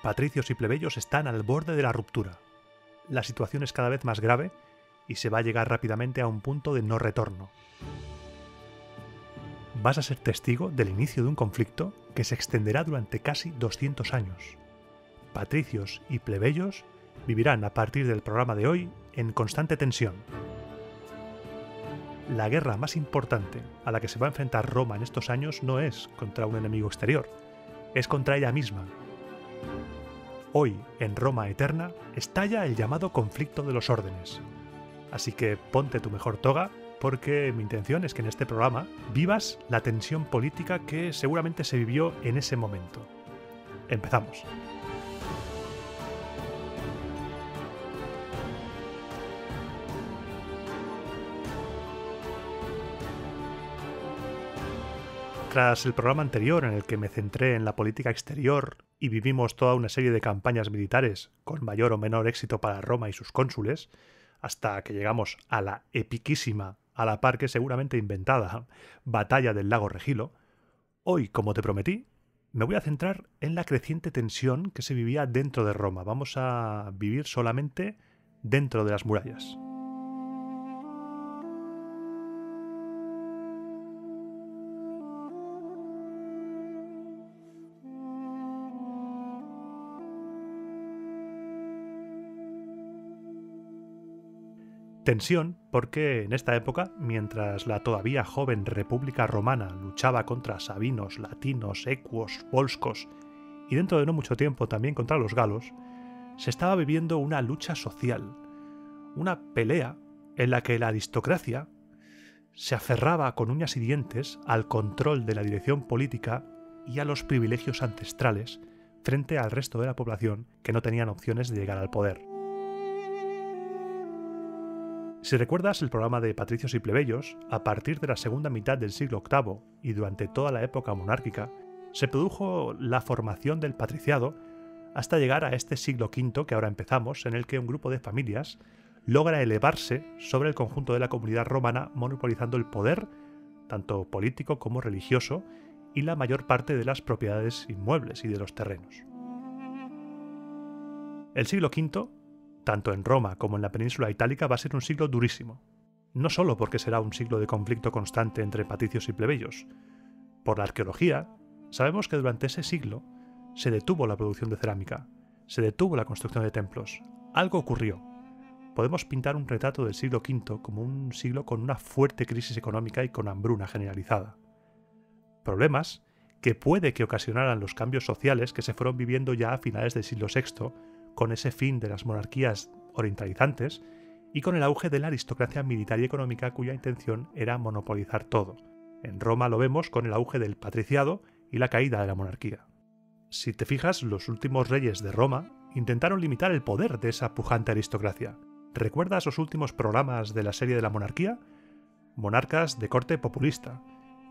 patricios y plebeyos están al borde de la ruptura. La situación es cada vez más grave y se va a llegar rápidamente a un punto de no retorno. Vas a ser testigo del inicio de un conflicto que se extenderá durante casi 200 años. Patricios y plebeyos vivirán a partir del programa de hoy en constante tensión. La guerra más importante a la que se va a enfrentar Roma en estos años no es contra un enemigo exterior, es contra ella misma. Hoy, en Roma Eterna, estalla el llamado conflicto de los órdenes. Así que ponte tu mejor toga, porque mi intención es que en este programa vivas la tensión política que seguramente se vivió en ese momento. Empezamos. Tras el programa anterior en el que me centré en la política exterior y vivimos toda una serie de campañas militares con mayor o menor éxito para Roma y sus cónsules, hasta que llegamos a la epiquísima, a la par que seguramente inventada, batalla del lago Regilo, hoy, como te prometí, me voy a centrar en la creciente tensión que se vivía dentro de Roma. Vamos a vivir solamente dentro de las murallas. Tensión porque en esta época, mientras la todavía joven República Romana luchaba contra sabinos, latinos, ecuos, volscos y dentro de no mucho tiempo también contra los galos, se estaba viviendo una lucha social, una pelea en la que la aristocracia se aferraba con uñas y dientes al control de la dirección política y a los privilegios ancestrales frente al resto de la población que no tenían opciones de llegar al poder. Si recuerdas el programa de Patricios y Plebeyos, a partir de la segunda mitad del siglo VIII y durante toda la época monárquica, se produjo la formación del patriciado hasta llegar a este siglo V que ahora empezamos, en el que un grupo de familias logra elevarse sobre el conjunto de la comunidad romana, monopolizando el poder, tanto político como religioso, y la mayor parte de las propiedades inmuebles y de los terrenos. El siglo V, tanto en Roma como en la península itálica, va a ser un siglo durísimo. No solo porque será un siglo de conflicto constante entre patricios y plebeyos. Por la arqueología, sabemos que durante ese siglo se detuvo la producción de cerámica, se detuvo la construcción de templos. Algo ocurrió. Podemos pintar un retrato del siglo V como un siglo con una fuerte crisis económica y con hambruna generalizada. Problemas que puede que ocasionaran los cambios sociales que se fueron viviendo ya a finales del siglo VI, con ese fin de las monarquías orientalizantes y con el auge de la aristocracia militar y económica cuya intención era monopolizar todo. En Roma lo vemos con el auge del patriciado y la caída de la monarquía. Si te fijas, los últimos reyes de Roma intentaron limitar el poder de esa pujante aristocracia. ¿Recuerdas los últimos programas de la serie de la monarquía? Monarcas de corte populista,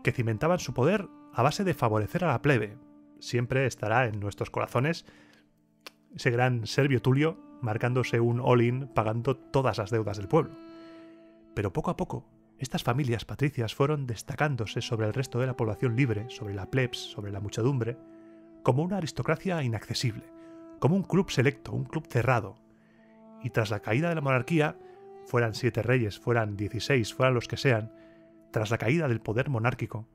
que cimentaban su poder a base de favorecer a la plebe. Siempre estará en nuestros corazones ese gran Servio Tulio marcándose un all-in pagando todas las deudas del pueblo. Pero poco a poco, estas familias patricias fueron destacándose sobre el resto de la población libre, sobre la plebs, sobre la muchedumbre, como una aristocracia inaccesible, como un club selecto, un club cerrado. Y tras la caída de la monarquía, fueran 7 reyes, fueran 16, fueran los que sean, tras la caída del poder monárquico,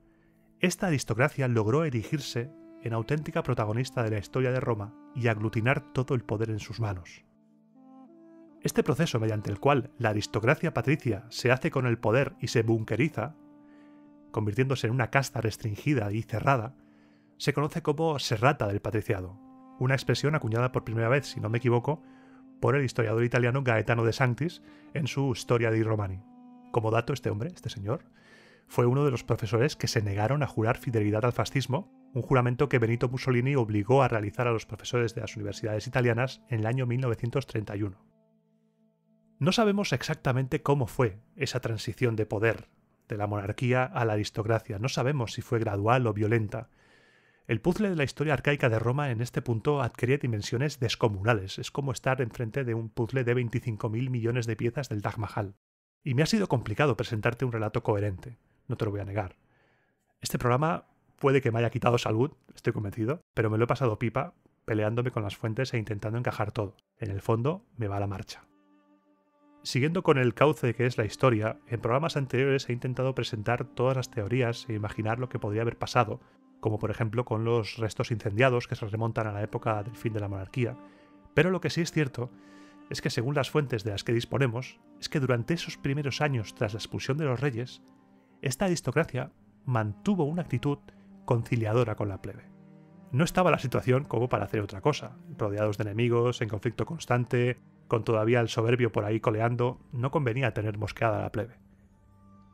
esta aristocracia logró erigirse en auténtica protagonista de la historia de Roma y aglutinar todo el poder en sus manos. Este proceso mediante el cual la aristocracia patricia se hace con el poder y se bunkeriza, convirtiéndose en una casta restringida y cerrada, se conoce como serrata del patriciado, una expresión acuñada por primera vez, si no me equivoco, por el historiador italiano Gaetano de Sanctis en su Storia dei Romani. Como dato, este hombre, este señor, fue uno de los profesores que se negaron a jurar fidelidad al fascismo, un juramento que Benito Mussolini obligó a realizar a los profesores de las universidades italianas en el año 1931. No sabemos exactamente cómo fue esa transición de poder, de la monarquía a la aristocracia. No sabemos si fue gradual o violenta. El puzzle de la historia arcaica de Roma en este punto adquiere dimensiones descomunales. Es como estar enfrente de un puzzle de 25.000 millones de piezas del Taj Mahal. Y me ha sido complicado presentarte un relato coherente, no te lo voy a negar. Este programa puede que me haya quitado salud, estoy convencido, pero me lo he pasado pipa peleándome con las fuentes e intentando encajar todo. En el fondo, me va la marcha. Siguiendo con el cauce que es la historia, en programas anteriores he intentado presentar todas las teorías e imaginar lo que podría haber pasado, como por ejemplo con los restos incendiados que se remontan a la época del fin de la monarquía, pero lo que sí es cierto es que según las fuentes de las que disponemos, es que durante esos primeros años tras la expulsión de los reyes, esta aristocracia mantuvo una actitud conciliadora con la plebe. No estaba la situación como para hacer otra cosa, rodeados de enemigos, en conflicto constante, con todavía el soberbio por ahí coleando, no convenía tener mosqueada a la plebe.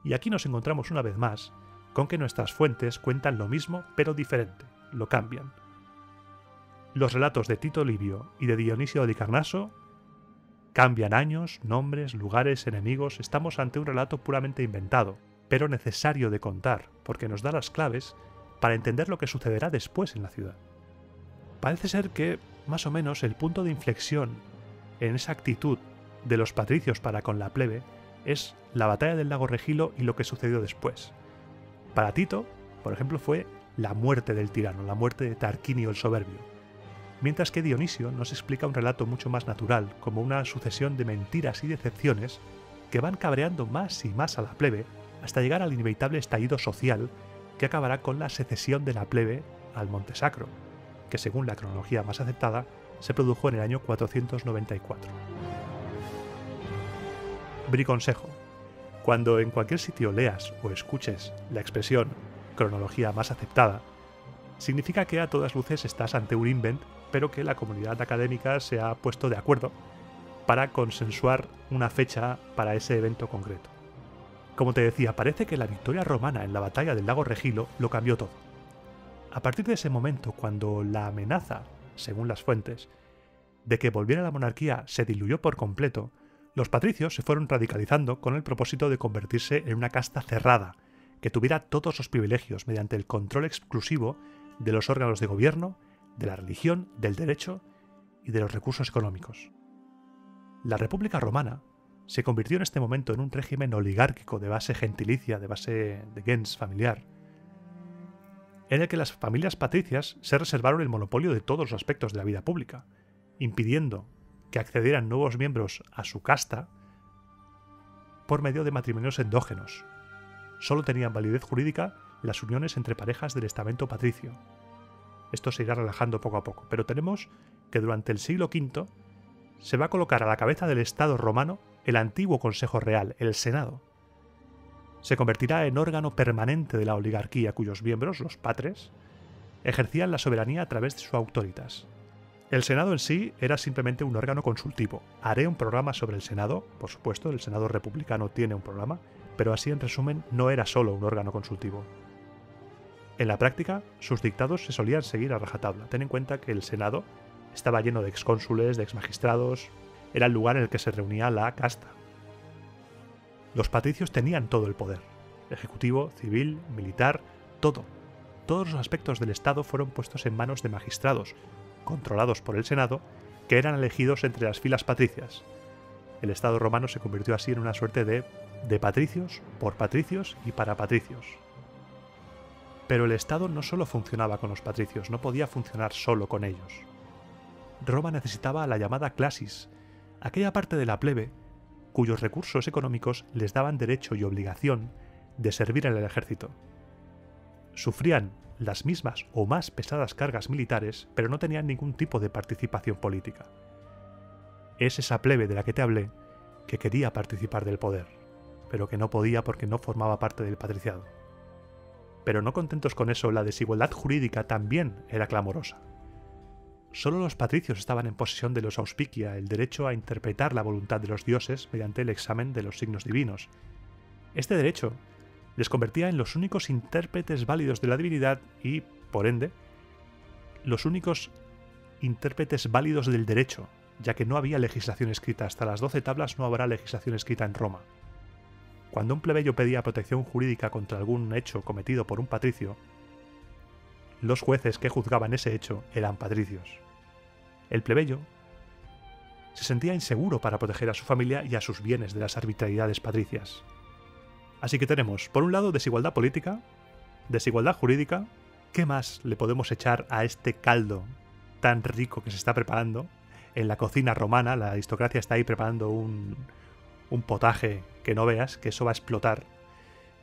Y aquí nos encontramos una vez más con que nuestras fuentes cuentan lo mismo pero diferente, lo cambian. Los relatos de Tito Livio y de Dionisio de Carnaso cambian años, nombres, lugares, enemigos, estamos ante un relato puramente inventado, pero necesario de contar, porque nos da las claves para entender lo que sucederá después en la ciudad. Parece ser que, más o menos, el punto de inflexión en esa actitud de los patricios para con la plebe es la batalla del lago Regilo y lo que sucedió después. Para Tito, por ejemplo, fue la muerte del tirano, la muerte de Tarquinio el soberbio, mientras que Dionisio nos explica un relato mucho más natural, como una sucesión de mentiras y decepciones que van cabreando más y más a la plebe hasta llegar al inevitable estallido social que acabará con la secesión de la plebe al Monte Sacro, que según la cronología más aceptada, se produjo en el año 494. Briconsejo. Cuando en cualquier sitio leas o escuches la expresión cronología más aceptada, significa que a todas luces estás ante un invent, pero que la comunidad académica se ha puesto de acuerdo para consensuar una fecha para ese evento concreto. Como te decía, parece que la victoria romana en la batalla del lago Regilo lo cambió todo. A partir de ese momento, cuando la amenaza, según las fuentes, de que volviera la monarquía se diluyó por completo, los patricios se fueron radicalizando con el propósito de convertirse en una casta cerrada, que tuviera todos los privilegios mediante el control exclusivo de los órganos de gobierno, de la religión, del derecho y de los recursos económicos. La República Romana se convirtió en este momento en un régimen oligárquico de base gentilicia, de base de gens familiar, en el que las familias patricias se reservaron el monopolio de todos los aspectos de la vida pública, impidiendo que accedieran nuevos miembros a su casta por medio de matrimonios endógenos. Solo tenían validez jurídica las uniones entre parejas del estamento patricio. Esto se irá relajando poco a poco, pero tenemos que durante el siglo V se va a colocar a la cabeza del Estado romano el antiguo Consejo Real, el Senado. Se convertirá en órgano permanente de la oligarquía cuyos miembros, los patres, ejercían la soberanía a través de su autoritas. El Senado en sí era simplemente un órgano consultivo. Haré un programa sobre el Senado, por supuesto, el Senado republicano tiene un programa, pero así en resumen no era solo un órgano consultivo. En la práctica, sus dictados se solían seguir a rajatabla. Ten en cuenta que el Senado estaba lleno de excónsules, de exmagistrados, era el lugar en el que se reunía la casta. Los patricios tenían todo el poder, ejecutivo, civil, militar, todo. Todos los aspectos del Estado fueron puestos en manos de magistrados, controlados por el Senado, que eran elegidos entre las filas patricias. El Estado romano se convirtió así en una suerte de patricios, por patricios y para patricios. Pero el Estado no solo funcionaba con los patricios, no podía funcionar solo con ellos. Roma necesitaba la llamada clasis, aquella parte de la plebe cuyos recursos económicos les daban derecho y obligación de servir en el ejército. Sufrían las mismas o más pesadas cargas militares, pero no tenían ningún tipo de participación política. Es esa plebe de la que te hablé que quería participar del poder, pero que no podía porque no formaba parte del patriciado. Pero no contentos con eso, la desigualdad jurídica también era clamorosa. Solo los patricios estaban en posesión de los auspicia, el derecho a interpretar la voluntad de los dioses mediante el examen de los signos divinos. Este derecho les convertía en los únicos intérpretes válidos de la divinidad y, por ende, los únicos intérpretes válidos del derecho, ya que no había legislación escrita. Hasta las 12 tablas no habrá legislación escrita en Roma. Cuando un plebeyo pedía protección jurídica contra algún hecho cometido por un patricio, los jueces que juzgaban ese hecho eran patricios. El plebeyo se sentía inseguro para proteger a su familia y a sus bienes de las arbitrariedades patricias. Así que tenemos, por un lado, desigualdad política, desigualdad jurídica. ¿Qué más le podemos echar a este caldo tan rico que se está preparando en la cocina romana. La aristocracia está ahí preparando un potaje que no veas, que eso va a explotar.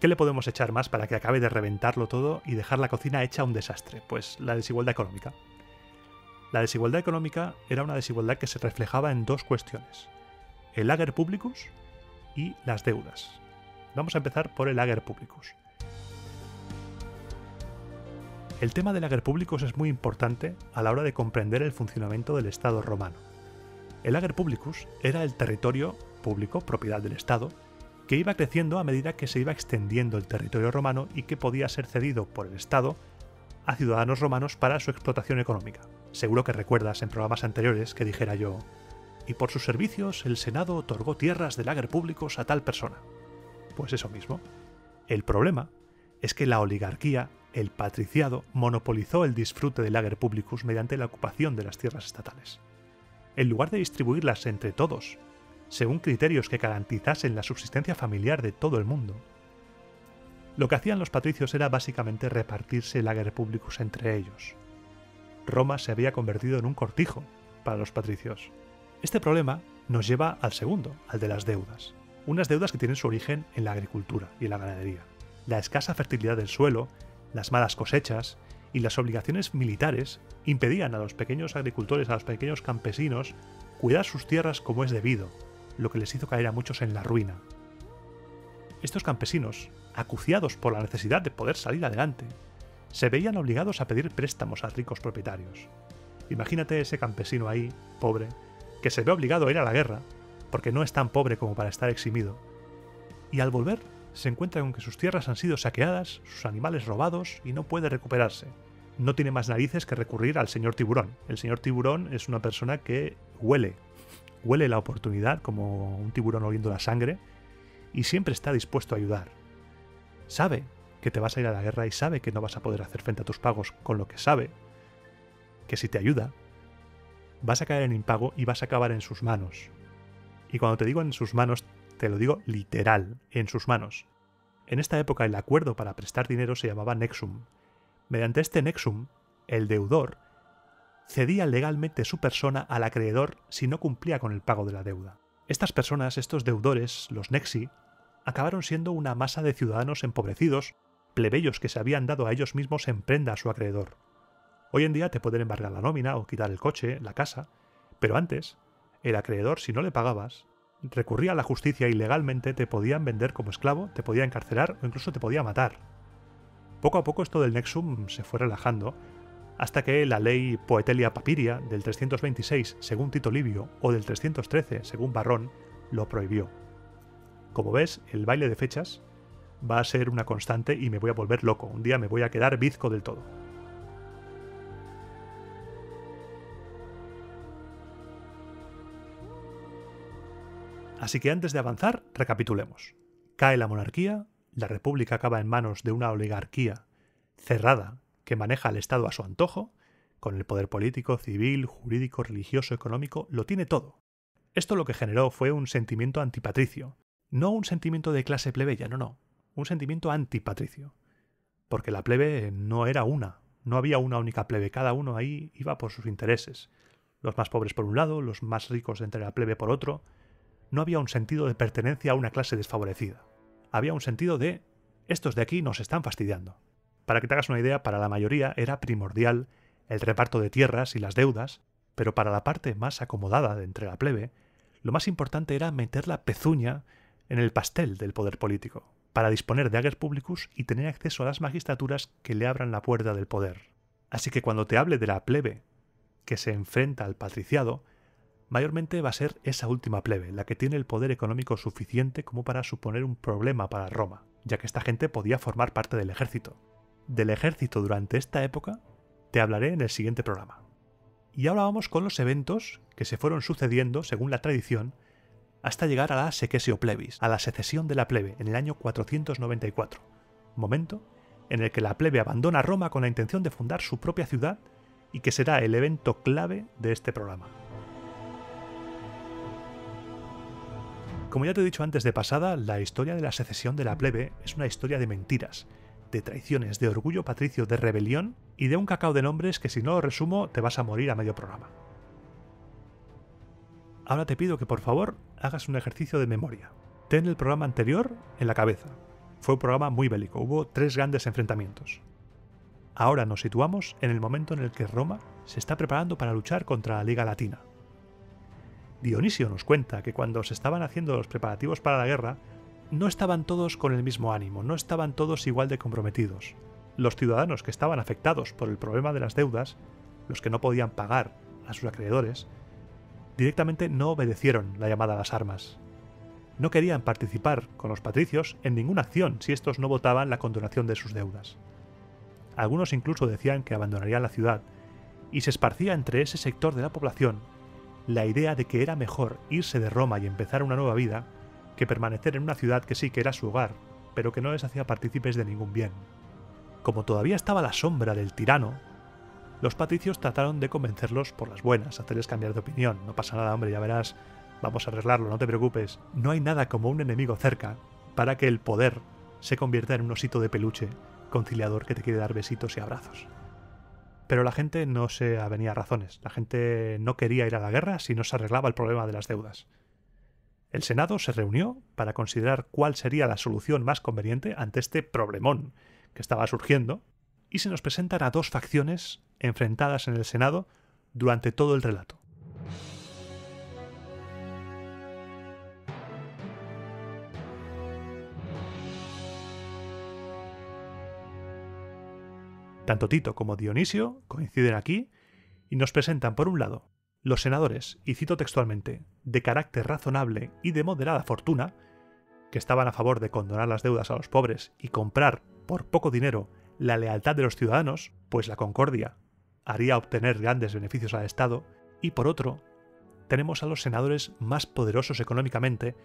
¿Qué le podemos echar más para que acabe de reventarlo todo y dejar la cocina hecha un desastre? Pues la desigualdad económica. La desigualdad económica era una desigualdad que se reflejaba en dos cuestiones: el ager publicus y las deudas. Vamos a empezar por el ager publicus. El tema del ager publicus es muy importante a la hora de comprender el funcionamiento del Estado romano. El ager publicus era el territorio público, propiedad del Estado, que iba creciendo a medida que se iba extendiendo el territorio romano y que podía ser cedido por el Estado a ciudadanos romanos para su explotación económica. Seguro que recuerdas en programas anteriores que dijera yo: y por sus servicios el Senado otorgó tierras del ager publicus a tal persona. Pues eso mismo. El problema es que la oligarquía, el patriciado, monopolizó el disfrute del ager publicus mediante la ocupación de las tierras estatales. En lugar de distribuirlas entre todos, según criterios que garantizasen la subsistencia familiar de todo el mundo, lo que hacían los patricios era básicamente repartirse el ager publicus entre ellos. Roma se había convertido en un cortijo para los patricios. Este problema nos lleva al segundo, al de las deudas. Unas deudas que tienen su origen en la agricultura y en la ganadería. La escasa fertilidad del suelo, las malas cosechas y las obligaciones militares impedían a los pequeños agricultores, a los pequeños campesinos, cuidar sus tierras como es debido, lo que les hizo caer a muchos en la ruina. Estos campesinos, acuciados por la necesidad de poder salir adelante, se veían obligados a pedir préstamos a ricos propietarios. Imagínate ese campesino ahí, pobre, que se ve obligado a ir a la guerra, porque no es tan pobre como para estar eximido, y al volver se encuentra con que sus tierras han sido saqueadas, sus animales robados y no puede recuperarse. No tiene más narices que recurrir al señor tiburón. El señor tiburón es una persona que huele la oportunidad como un tiburón oliendo la sangre y siempre está dispuesto a ayudar. Sabe que te vas a ir a la guerra y sabe que no vas a poder hacer frente a tus pagos, con lo que sabe que si te ayuda vas a caer en impago y vas a acabar en sus manos. Y cuando te digo en sus manos, te lo digo literal, en sus manos. En esta época el acuerdo para prestar dinero se llamaba nexum. Mediante este nexum, el deudor cedía legalmente su persona al acreedor si no cumplía con el pago de la deuda. Estas personas, estos deudores, los nexi, acabaron siendo una masa de ciudadanos empobrecidos, plebeyos que se habían dado a ellos mismos en prenda a su acreedor. Hoy en día te pueden embargar la nómina o quitar el coche, la casa, pero antes, el acreedor, si no le pagabas, recurría a la justicia y legalmente te podían vender como esclavo, te podía encarcelar o incluso te podía matar. Poco a poco esto del nexum se fue relajando, hasta que la ley Poetelia Papiria del 326 según Tito Livio o del 313 según Varrón lo prohibió. Como ves, el baile de fechas va a ser una constante y me voy a volver loco. Un día me voy a quedar bizco del todo. Así que antes de avanzar, recapitulemos. Cae la monarquía, la república acaba en manos de una oligarquía cerrada que maneja al Estado a su antojo, con el poder político, civil, jurídico, religioso, económico, lo tiene todo. Esto lo que generó fue un sentimiento antipatricio. No un sentimiento de clase plebeya, no. Un sentimiento antipatricio. Porque la plebe no era una. No había una única plebe. Cada uno ahí iba por sus intereses. Los más pobres por un lado, los más ricos entre la plebe por otro. No había un sentido de pertenencia a una clase desfavorecida. Había un sentido de: estos de aquí nos están fastidiando. Para que te hagas una idea, para la mayoría era primordial el reparto de tierras y las deudas, pero para la parte más acomodada de entre la plebe, lo más importante era meter la pezuña en el pastel del poder político, para disponer de ager publicus y tener acceso a las magistraturas que le abran la puerta del poder. Así que cuando te hable de la plebe que se enfrenta al patriciado, mayormente va a ser esa última plebe, la que tiene el poder económico suficiente como para suponer un problema para Roma, ya que esta gente podía formar parte del ejército. Del ejército durante esta época te hablaré en el siguiente programa. Y ahora vamos con los eventos que se fueron sucediendo, según la tradición, hasta llegar a la Secessio Plebis, a la secesión de la plebe, en el año 494, momento en el que la plebe abandona Roma con la intención de fundar su propia ciudad y que será el evento clave de este programa. Como ya te he dicho antes de pasada, la historia de la secesión de la plebe es una historia de mentiras. de traiciones, de orgullo patricio, de rebelión y de un cacao de nombres que si no lo resumo te vas a morir a medio programa. Ahora te pido que por favor hagas un ejercicio de memoria. Ten el programa anterior en la cabeza. Fue un programa muy bélico, hubo 3 grandes enfrentamientos. Ahora nos situamos en el momento en el que Roma se está preparando para luchar contra la Liga Latina. Dionisio nos cuenta que cuando se estaban haciendo los preparativos para la guerra, no estaban todos con el mismo ánimo, no estaban todos igual de comprometidos. Los ciudadanos que estaban afectados por el problema de las deudas, los que no podían pagar a sus acreedores, directamente no obedecieron la llamada a las armas. No querían participar con los patricios en ninguna acción si estos no votaban la condonación de sus deudas. Algunos incluso decían que abandonarían la ciudad, y se esparcía entre ese sector de la población la idea de que era mejor irse de Roma y empezar una nueva vida que permanecer en una ciudad que sí que era su hogar, pero que no les hacía partícipes de ningún bien. Como todavía estaba la sombra del tirano, los patricios trataron de convencerlos por las buenas, hacerles cambiar de opinión. No pasa nada, hombre, ya verás, vamos a arreglarlo, no te preocupes. No hay nada como un enemigo cerca para que el poder se convierta en un osito de peluche conciliador que te quiere dar besitos y abrazos. Pero la gente no se avenía a razones. La gente no quería ir a la guerra si no se arreglaba el problema de las deudas. El Senado se reunió para considerar cuál sería la solución más conveniente ante este problemón que estaba surgiendo, y se nos presentan a 2 facciones enfrentadas en el Senado durante todo el relato. Tanto Tito como Dionisio coinciden aquí y nos presentan, por un lado, los senadores, y cito textualmente, de carácter razonable y de moderada fortuna, que estaban a favor de condonar las deudas a los pobres y comprar, por poco dinero, la lealtad de los ciudadanos, pues la concordia haría obtener grandes beneficios al Estado, y por otro, tenemos a los senadores más poderosos económicamente,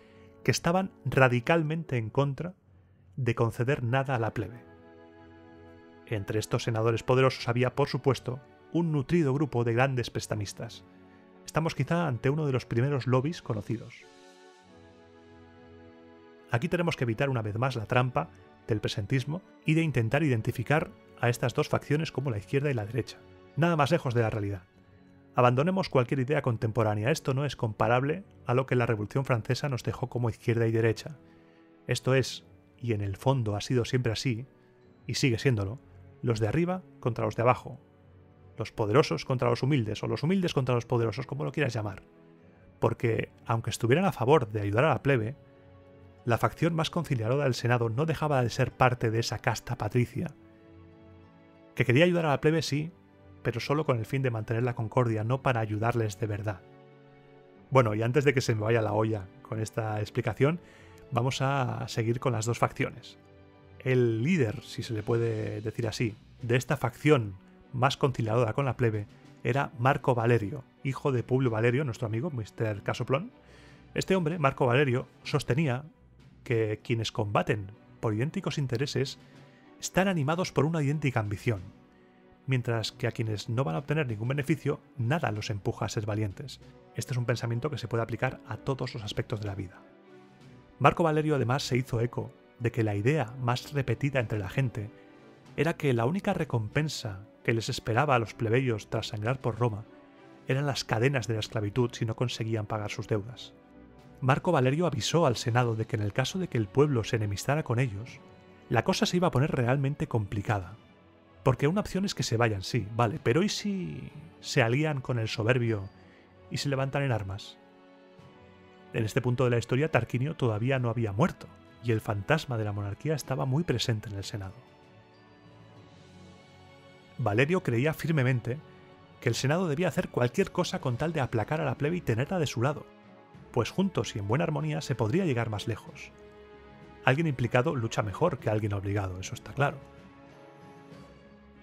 que estaban radicalmente en contra de conceder nada a la plebe. Entre estos senadores poderosos había, por supuesto, un nutrido grupo de grandes prestamistas. Estamos quizá ante uno de los primeros lobbies conocidos. Aquí tenemos que evitar una vez más la trampa del presentismo y de intentar identificar a estas 2 facciones como la izquierda y la derecha. Nada más lejos de la realidad. Abandonemos cualquier idea contemporánea. Esto no es comparable a lo que la Revolución Francesa nos dejó como izquierda y derecha. Esto es, y en el fondo ha sido siempre así, y sigue siéndolo, los de arriba contra los de abajo, los poderosos contra los humildes, o los humildes contra los poderosos, como lo quieras llamar. Porque, aunque estuvieran a favor de ayudar a la plebe, la facción más conciliadora del Senado no dejaba de ser parte de esa casta patricia, que quería ayudar a la plebe sí, pero solo con el fin de mantener la concordia, no para ayudarles de verdad. Bueno, y antes de que se me vaya la olla con esta explicación, vamos a seguir con las 2 facciones. El líder, si se le puede decir así, de esta facción más conciliadora con la plebe era Marco Valerio, hijo de Publio Valerio, nuestro amigo, Mr. Casoplón. Este hombre, Marco Valerio, sostenía que quienes combaten por idénticos intereses están animados por una idéntica ambición, mientras que a quienes no van a obtener ningún beneficio, nada los empuja a ser valientes. Este es un pensamiento que se puede aplicar a todos los aspectos de la vida. Marco Valerio además se hizo eco de que la idea más repetida entre la gente era que la única recompensa que les esperaba a los plebeyos tras sangrar por Roma eran las cadenas de la esclavitud si no conseguían pagar sus deudas. Marco Valerio avisó al Senado de que en el caso de que el pueblo se enemistara con ellos, la cosa se iba a poner realmente complicada. Porque una opción es que se vayan, sí, vale, pero ¿y si se alían con el soberbio y se levantan en armas? En este punto de la historia, Tarquinio todavía no había muerto, y el fantasma de la monarquía estaba muy presente en el Senado. Valerio creía firmemente que el Senado debía hacer cualquier cosa con tal de aplacar a la plebe y tenerla de su lado, pues juntos y en buena armonía se podría llegar más lejos. Alguien implicado lucha mejor que alguien obligado, eso está claro.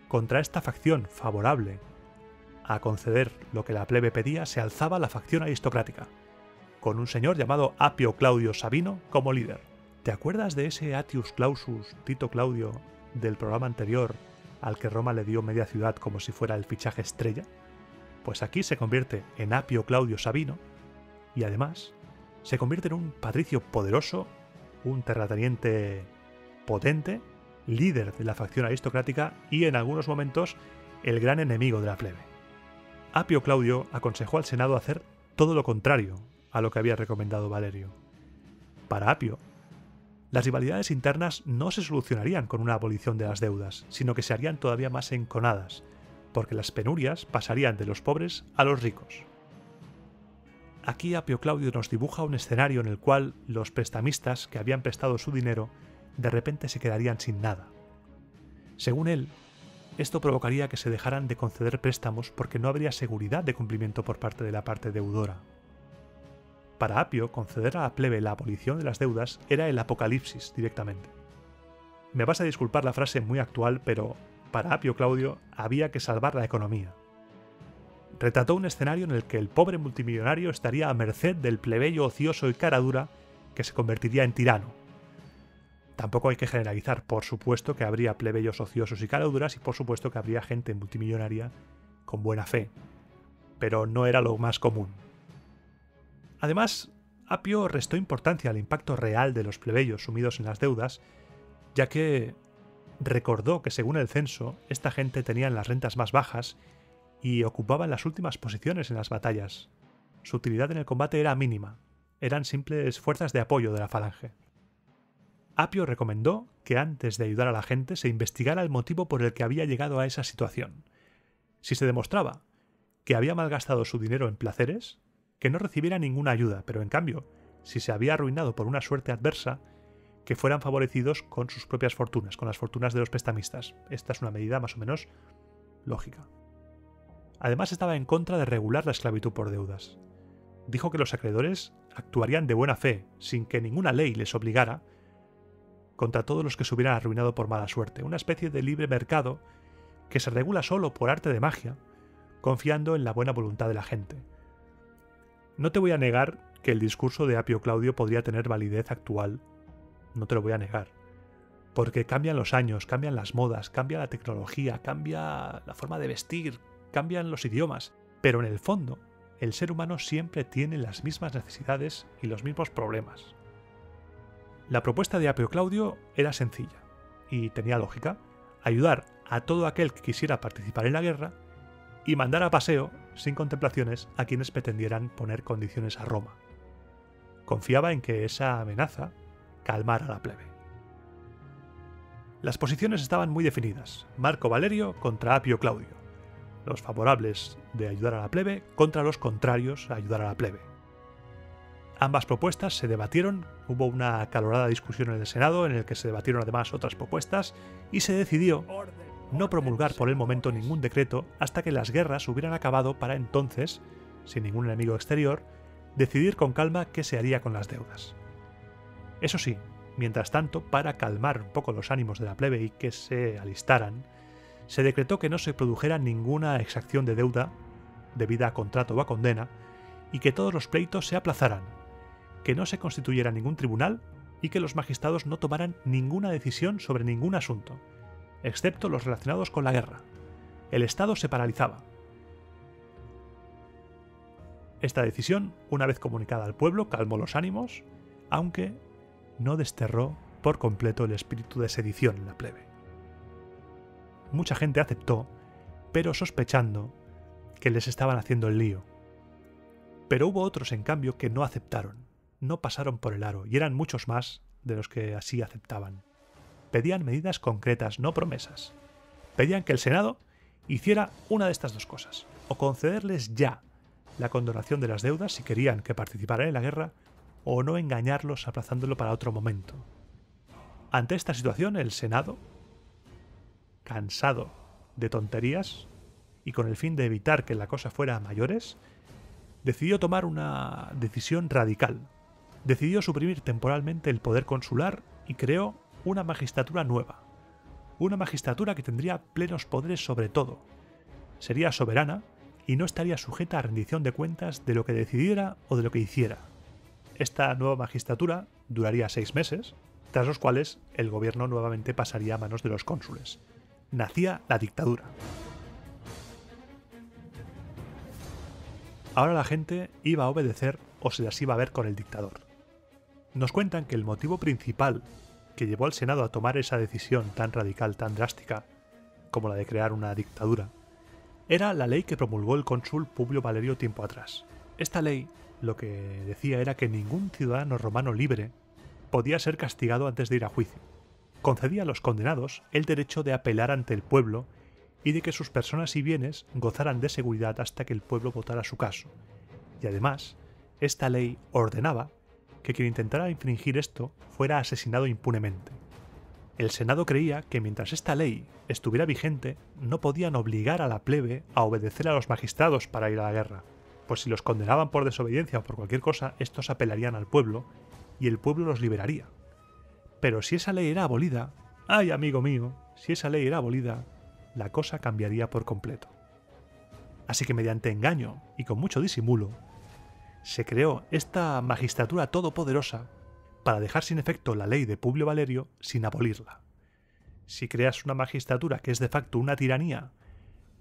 Contra esta facción favorable a conceder lo que la plebe pedía se alzaba la facción aristocrática, con un señor llamado Apio Claudio Sabino como líder. ¿Te acuerdas de ese Atius Clausus Tito Claudio del programa anterior al que Roma le dio media ciudad como si fuera el fichaje estrella? Pues aquí se convierte en Apio Claudio Sabino y además se convierte en un patricio poderoso, un terrateniente potente líder de la facción aristocrática y en algunos momentos el gran enemigo de la plebe. Apio Claudio aconsejó al Senado hacer todo lo contrario a lo que había recomendado Valerio. Para Apio, las rivalidades internas no se solucionarían con una abolición de las deudas, sino que se harían todavía más enconadas, porque las penurias pasarían de los pobres a los ricos. Aquí Apio Claudio nos dibuja un escenario en el cual los prestamistas que habían prestado su dinero de repente se quedarían sin nada. Según él, esto provocaría que se dejaran de conceder préstamos porque no habría seguridad de cumplimiento por parte de la parte deudora. Para Apio, conceder a la plebe la abolición de las deudas era el apocalipsis directamente. Me vas a disculpar la frase muy actual, pero para Apio Claudio había que salvar la economía. Retrató un escenario en el que el pobre multimillonario estaría a merced del plebeyo ocioso y cara dura que se convertiría en tirano. Tampoco hay que generalizar, por supuesto que habría plebeyos ociosos y caraduras y por supuesto que habría gente multimillonaria con buena fe, pero no era lo más común. Además, Apio restó importancia al impacto real de los plebeyos sumidos en las deudas, ya que recordó que según el censo, esta gente tenía las rentas más bajas y ocupaban las últimas posiciones en las batallas. Su utilidad en el combate era mínima, eran simples fuerzas de apoyo de la falange. Apio recomendó que antes de ayudar a la gente se investigara el motivo por el que había llegado a esa situación. Si se demostraba que había malgastado su dinero en placeres, que no recibiera ninguna ayuda, pero en cambio, si se había arruinado por una suerte adversa, que fueran favorecidos con sus propias fortunas, con las fortunas de los prestamistas. Esta es una medida más o menos lógica. Además estaba en contra de regular la esclavitud por deudas. Dijo que los acreedores actuarían de buena fe, sin que ninguna ley les obligara, contra todos los que se hubieran arruinado por mala suerte, una especie de libre mercado que se regula solo por arte de magia, confiando en la buena voluntad de la gente. No te voy a negar que el discurso de Apio Claudio podría tener validez actual, no te lo voy a negar, porque cambian los años, cambian las modas, cambia la tecnología, cambia la forma de vestir, cambian los idiomas, pero en el fondo, el ser humano siempre tiene las mismas necesidades y los mismos problemas. La propuesta de Apio Claudio era sencilla y tenía lógica: ayudar a todo aquel que quisiera participar en la guerra y mandar a paseo, sin contemplaciones, a quienes pretendieran poner condiciones a Roma. Confiaba en que esa amenaza calmara a la plebe. Las posiciones estaban muy definidas: Marco Valerio contra Apio Claudio, los favorables de ayudar a la plebe contra los contrarios a ayudar a la plebe. Ambas propuestas se debatieron, hubo una acalorada discusión en el Senado en el que se debatieron además otras propuestas y se decidió no promulgar por el momento ningún decreto hasta que las guerras hubieran acabado para entonces, sin ningún enemigo exterior, decidir con calma qué se haría con las deudas. Eso sí, mientras tanto, para calmar un poco los ánimos de la plebe y que se alistaran, se decretó que no se produjera ninguna exacción de deuda debida a contrato o a condena y que todos los pleitos se aplazaran, que no se constituyera ningún tribunal y que los magistrados no tomaran ninguna decisión sobre ningún asunto, excepto los relacionados con la guerra. El Estado se paralizaba. Esta decisión, una vez comunicada al pueblo, calmó los ánimos, aunque no desterró por completo el espíritu de sedición en la plebe. Mucha gente aceptó, pero sospechando que les estaban haciendo el lío. Pero hubo otros, en cambio, que no aceptaron, no pasaron por el aro, y eran muchos más de los que así aceptaban. Pedían medidas concretas, no promesas. Pedían que el Senado hiciera una de estas dos cosas: o concederles ya la condonación de las deudas si querían que participaran en la guerra, o no engañarlos aplazándolo para otro momento. Ante esta situación, el Senado, cansado de tonterías y con el fin de evitar que la cosa fuera a mayores, decidió tomar una decisión radical. Decidió suprimir temporalmente el poder consular y creó una magistratura nueva. Una magistratura que tendría plenos poderes sobre todo. Sería soberana y no estaría sujeta a rendición de cuentas de lo que decidiera o de lo que hiciera. Esta nueva magistratura duraría 6 meses, tras los cuales el gobierno nuevamente pasaría a manos de los cónsules. Nacía la dictadura. Ahora la gente iba a obedecer o se las iba a ver con el dictador. Nos cuentan que el motivo principal que llevó al Senado a tomar esa decisión tan radical, tan drástica, como la de crear una dictadura, era la ley que promulgó el cónsul Publio Valerio tiempo atrás. Esta ley lo que decía era que ningún ciudadano romano libre podía ser castigado antes de ir a juicio. Concedía a los condenados el derecho de apelar ante el pueblo y de que sus personas y bienes gozaran de seguridad hasta que el pueblo votara su caso. Y además, esta ley ordenaba que quien intentara infringir esto fuera asesinado impunemente. El Senado creía que mientras esta ley estuviera vigente, no podían obligar a la plebe a obedecer a los magistrados para ir a la guerra, pues si los condenaban por desobediencia o por cualquier cosa, estos apelarían al pueblo y el pueblo los liberaría. Pero si esa ley era abolida, ¡ay, amigo mío! Si esa ley era abolida, la cosa cambiaría por completo. Así que mediante engaño y con mucho disimulo, se creó esta magistratura todopoderosa para dejar sin efecto la ley de Publio Valerio sin abolirla. Si creas una magistratura que es de facto una tiranía,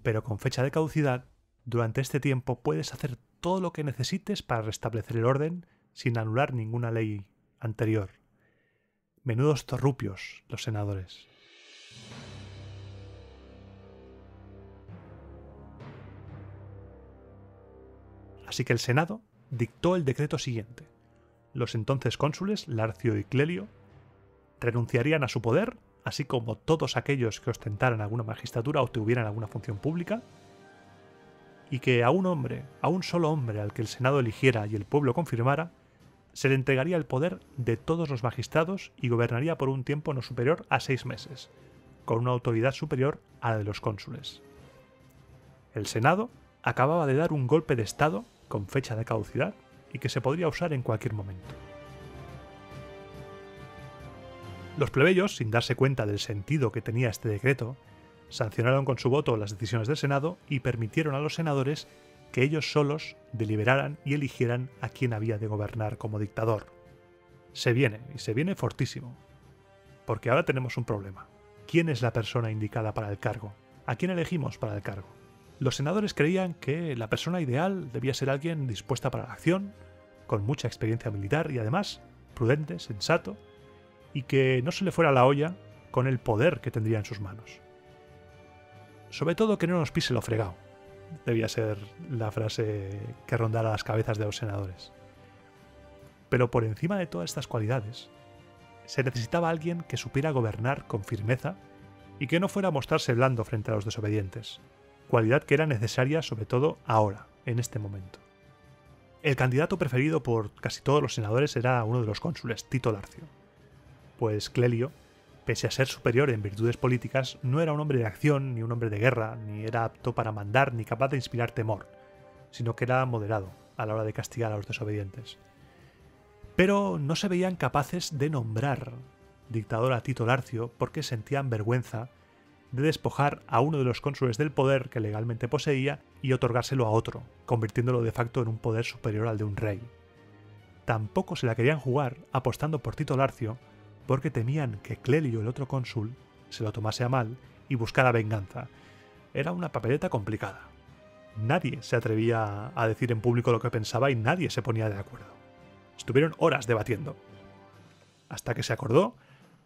pero con fecha de caducidad, durante este tiempo puedes hacer todo lo que necesites para restablecer el orden sin anular ninguna ley anterior. Menudos torrupios los senadores. Así que el Senado dictó el decreto siguiente. Los entonces cónsules, Larcio y Clelio, renunciarían a su poder, así como todos aquellos que ostentaran alguna magistratura o tuvieran alguna función pública, y que a un solo hombre al que el Senado eligiera y el pueblo confirmara, se le entregaría el poder de todos los magistrados y gobernaría por un tiempo no superior a 6 meses, con una autoridad superior a la de los cónsules. El Senado acababa de dar un golpe de Estado con fecha de caducidad y que se podría usar en cualquier momento. Los plebeyos, sin darse cuenta del sentido que tenía este decreto, sancionaron con su voto las decisiones del Senado y permitieron a los senadores que ellos solos deliberaran y eligieran a quién había de gobernar como dictador. Se viene fortísimo. Porque ahora tenemos un problema. ¿Quién es la persona indicada para el cargo? ¿A quién elegimos para el cargo? Los senadores creían que la persona ideal debía ser alguien dispuesta para la acción, con mucha experiencia militar y además prudente, sensato, y que no se le fuera la olla con el poder que tendría en sus manos. Sobre todo que no nos pise lo fregado, debía ser la frase que rondara las cabezas de los senadores. Pero por encima de todas estas cualidades, se necesitaba alguien que supiera gobernar con firmeza y que no fuera a mostrarse blando frente a los desobedientes, cualidad que era necesaria sobre todo ahora, en este momento. El candidato preferido por casi todos los senadores era uno de los cónsules, Tito Larcio, pues Clelio, pese a ser superior en virtudes políticas, no era un hombre de acción, ni un hombre de guerra, ni era apto para mandar, ni capaz de inspirar temor, sino que era moderado a la hora de castigar a los desobedientes. Pero no se veían capaces de nombrar dictador a Tito Larcio porque sentían vergüenza de despojar a uno de los cónsules del poder que legalmente poseía y otorgárselo a otro, convirtiéndolo de facto en un poder superior al de un rey. Tampoco se la querían jugar apostando por Tito Larcio porque temían que Clelio, el otro cónsul, se lo tomase a mal y buscara venganza. Era una papeleta complicada. Nadie se atrevía a decir en público lo que pensaba y nadie se ponía de acuerdo. Estuvieron horas debatiendo, hasta que se acordó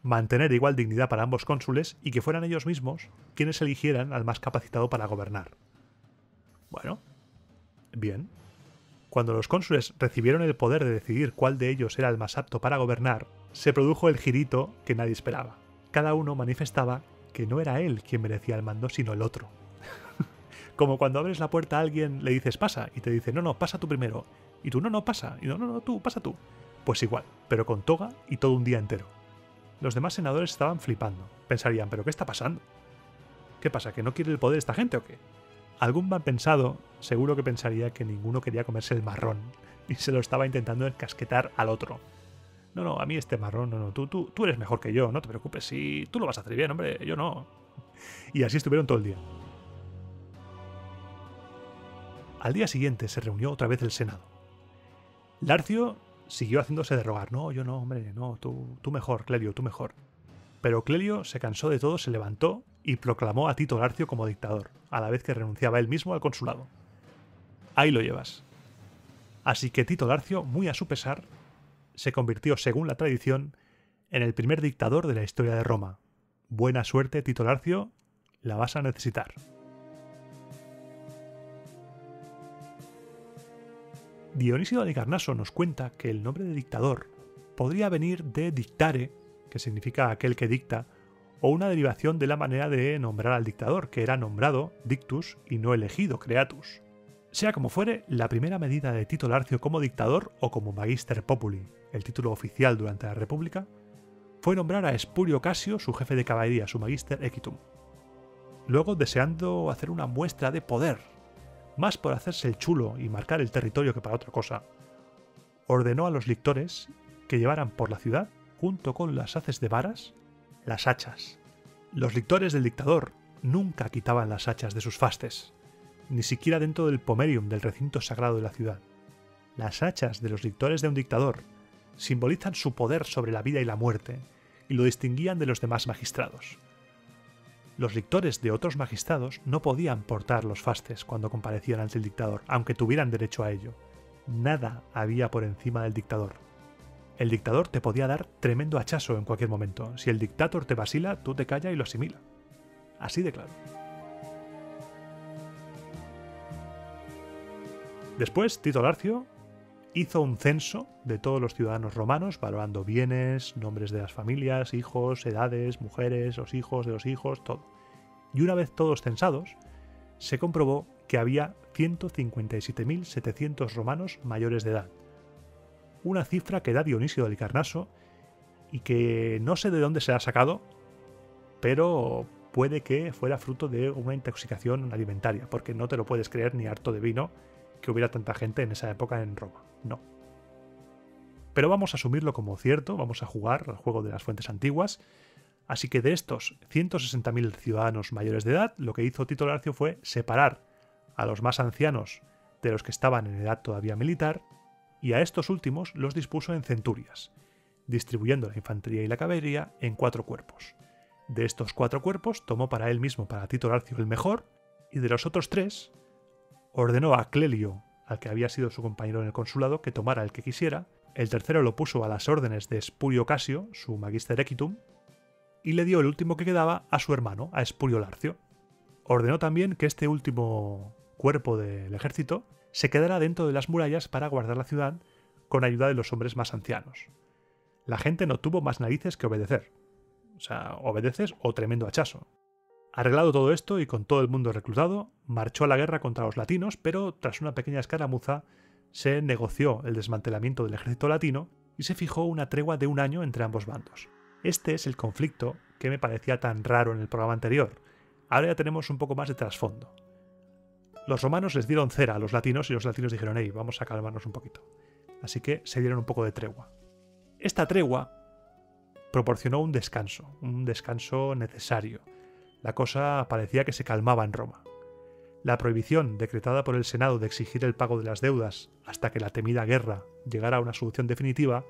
mantener igual dignidad para ambos cónsules y que fueran ellos mismos quienes eligieran al más capacitado para gobernar. Bueno, bien. Cuando los cónsules recibieron el poder de decidir cuál de ellos era el más apto para gobernar, se produjo el girito que nadie esperaba. Cada uno manifestaba que no era él quien merecía el mando, sino el otro. Como cuando abres la puerta a alguien, le dices pasa, y te dice no, pasa tú primero. Y tú no, pasa. Y no, tú, pasa tú. Pues igual, pero con toga y todo un día entero. Los demás senadores estaban flipando. Pensarían, ¿pero qué está pasando? ¿Qué pasa, que no quiere el poder esta gente o qué? Algún mal pensado seguro que pensaría que ninguno quería comerse el marrón y se lo estaba intentando encasquetar al otro. No, a mí este marrón, tú eres mejor que yo, no te preocupes, sí, tú lo vas a hacer bien, hombre, yo no. Y así estuvieron todo el día. Al día siguiente se reunió otra vez el Senado. Larcio siguió haciéndose de rogar, no, yo no, hombre, no, tú mejor, Clelio, tú mejor. Pero Clelio se cansó de todo, se levantó y proclamó a Tito Larcio como dictador, a la vez que renunciaba él mismo al consulado. Ahí lo llevas. Así que Tito Larcio, muy a su pesar, se convirtió, según la tradición, en el primer dictador de la historia de Roma. Buena suerte, Tito Larcio, la vas a necesitar. Dionisio de Halicarnaso nos cuenta que el nombre de dictador podría venir de dictare, que significa aquel que dicta, o una derivación de la manera de nombrar al dictador, que era nombrado dictus y no elegido creatus. Sea como fuere, la primera medida de Tito Larcio como dictador o como magister populi, el título oficial durante la República, fue nombrar a Espurio Casio su jefe de caballería, su magister equitum. Luego, deseando hacer una muestra de poder, más por hacerse el chulo y marcar el territorio que para otra cosa, ordenó a los lictores que llevaran por la ciudad, junto con las haces de varas, las hachas. Los lictores del dictador nunca quitaban las hachas de sus fastes, ni siquiera dentro del pomerium del recinto sagrado de la ciudad. Las hachas de los lictores de un dictador simbolizan su poder sobre la vida y la muerte, y lo distinguían de los demás magistrados. Los lictores de otros magistrados no podían portar los fastes cuando comparecían ante el dictador, aunque tuvieran derecho a ello. Nada había por encima del dictador. El dictador te podía dar tremendo hachazo en cualquier momento. Si el dictator te vacila, tú te callas y lo asimila. Así de claro. Después, Tito Larcio hizo un censo de todos los ciudadanos romanos, valorando bienes, nombres de las familias, hijos, edades, mujeres, los hijos de los hijos, todo. Y una vez todos censados, se comprobó que había 157.700 romanos mayores de edad. Una cifra que da Dionisio de Halicarnaso y que no sé de dónde se ha sacado, pero puede que fuera fruto de una intoxicación alimentaria, porque no te lo puedes creer ni harto de vino que hubiera tanta gente en esa época en Roma. No. Pero vamos a asumirlo como cierto, vamos a jugar al juego de las fuentes antiguas. Así que de estos 160.000 ciudadanos mayores de edad, lo que hizo Tito Larcio fue separar a los más ancianos de los que estaban en edad todavía militar, y a estos últimos los dispuso en centurias, distribuyendo la infantería y la caballería en 4 cuerpos. De estos 4 cuerpos tomó para él mismo, para Tito Larcio, el mejor, y de los otros 3 ordenó a Clelio, al que había sido su compañero en el consulado, que tomara el que quisiera. El tercero lo puso a las órdenes de Espurio Casio, su magister equitum, y le dio el último que quedaba a su hermano, a Espurio Larcio. Ordenó también que este último cuerpo del ejército se quedara dentro de las murallas para guardar la ciudad con ayuda de los hombres más ancianos. La gente no tuvo más narices que obedecer. O sea, obedeces o tremendo hachazo. Arreglado todo esto y con todo el mundo reclutado, marchó a la guerra contra los latinos, pero tras una pequeña escaramuza se negoció el desmantelamiento del ejército latino y se fijó una tregua de 1 año entre ambos bandos. Este es el conflicto que me parecía tan raro en el programa anterior. Ahora ya tenemos un poco más de trasfondo. Los romanos les dieron cera a los latinos y los latinos dijeron: hey, vamos a calmarnos un poquito. Así que se dieron un poco de tregua. Esta tregua proporcionó un descanso necesario. La cosa parecía que se calmaba en Roma. La prohibición decretada por el Senado de exigir el pago de las deudas hasta que la temida guerra llegara a una solución definitiva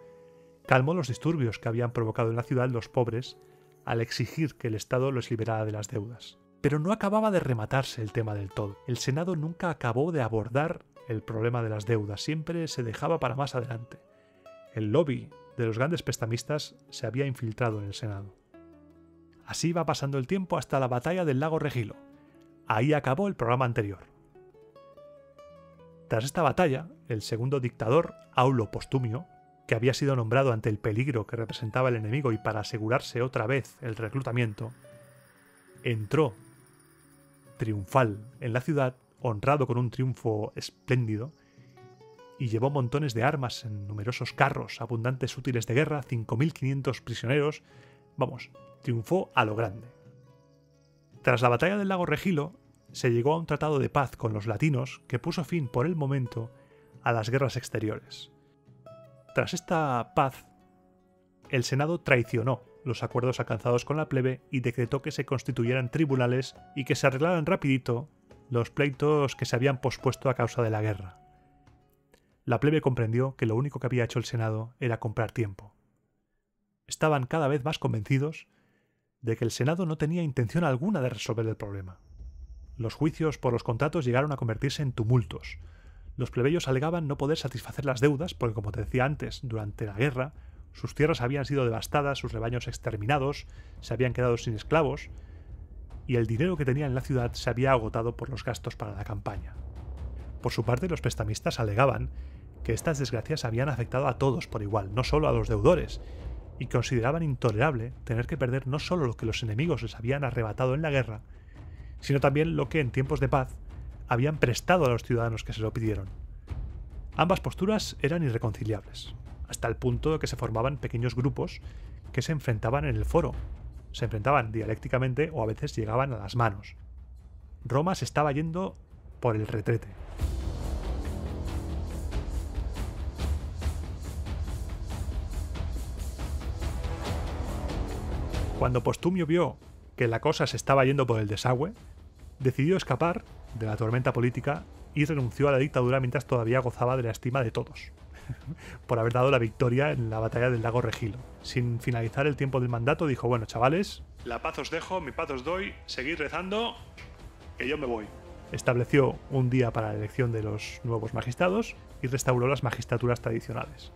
calmó los disturbios que habían provocado en la ciudad los pobres al exigir que el Estado los liberara de las deudas. Pero no acababa de rematarse el tema del todo. El Senado nunca acabó de abordar el problema de las deudas, siempre se dejaba para más adelante. El lobby de los grandes prestamistas se había infiltrado en el Senado. Así va pasando el tiempo hasta la batalla del lago Regilo. Ahí acabó el programa anterior. Tras esta batalla, el segundo dictador, Aulo Postumio, que había sido nombrado ante el peligro que representaba el enemigo y para asegurarse otra vez el reclutamiento, entró triunfal en la ciudad, honrado con un triunfo espléndido, y llevó montones de armas en numerosos carros, abundantes útiles de guerra, 5.500 prisioneros. Vamos, triunfó a lo grande. Tras la batalla del lago Regilo, se llegó a un tratado de paz con los latinos que puso fin por el momento a las guerras exteriores. Tras esta paz, el Senado traicionó los acuerdos alcanzados con la plebe y decretó que se constituyeran tribunales y que se arreglaran rapidito los pleitos que se habían pospuesto a causa de la guerra. La plebe comprendió que lo único que había hecho el Senado era comprar tiempo. Estaban cada vez más convencidos de que el Senado no tenía intención alguna de resolver el problema. Los juicios por los contratos llegaron a convertirse en tumultos. Los plebeyos alegaban no poder satisfacer las deudas porque, como te decía antes, durante la guerra Sus tierras habían sido devastadas, sus rebaños exterminados, se habían quedado sin esclavos, y el dinero que tenían en la ciudad se había agotado por los gastos para la campaña. Por su parte, los prestamistas alegaban que estas desgracias habían afectado a todos por igual, no solo a los deudores, y consideraban intolerable tener que perder no solo lo que los enemigos les habían arrebatado en la guerra, sino también lo que en tiempos de paz habían prestado a los ciudadanos que se lo pidieron. Ambas posturas eran irreconciliables, hasta el punto de que se formaban pequeños grupos que se enfrentaban en el foro, se enfrentaban dialécticamente o a veces llegaban a las manos. Roma se estaba yendo por el retrete. Cuando Postumio vio que la cosa se estaba yendo por el desagüe, decidió escapar de la tormenta política y renunció a la dictadura mientras todavía gozaba de la estima de todos, por haber dado la victoria en la batalla del lago Regilo. Sin finalizar el tiempo del mandato dijo: bueno, chavales, la paz os dejo, mi paz os doy, seguid rezando, que yo me voy. Estableció un día para la elección de los nuevos magistrados y restauró las magistraturas tradicionales.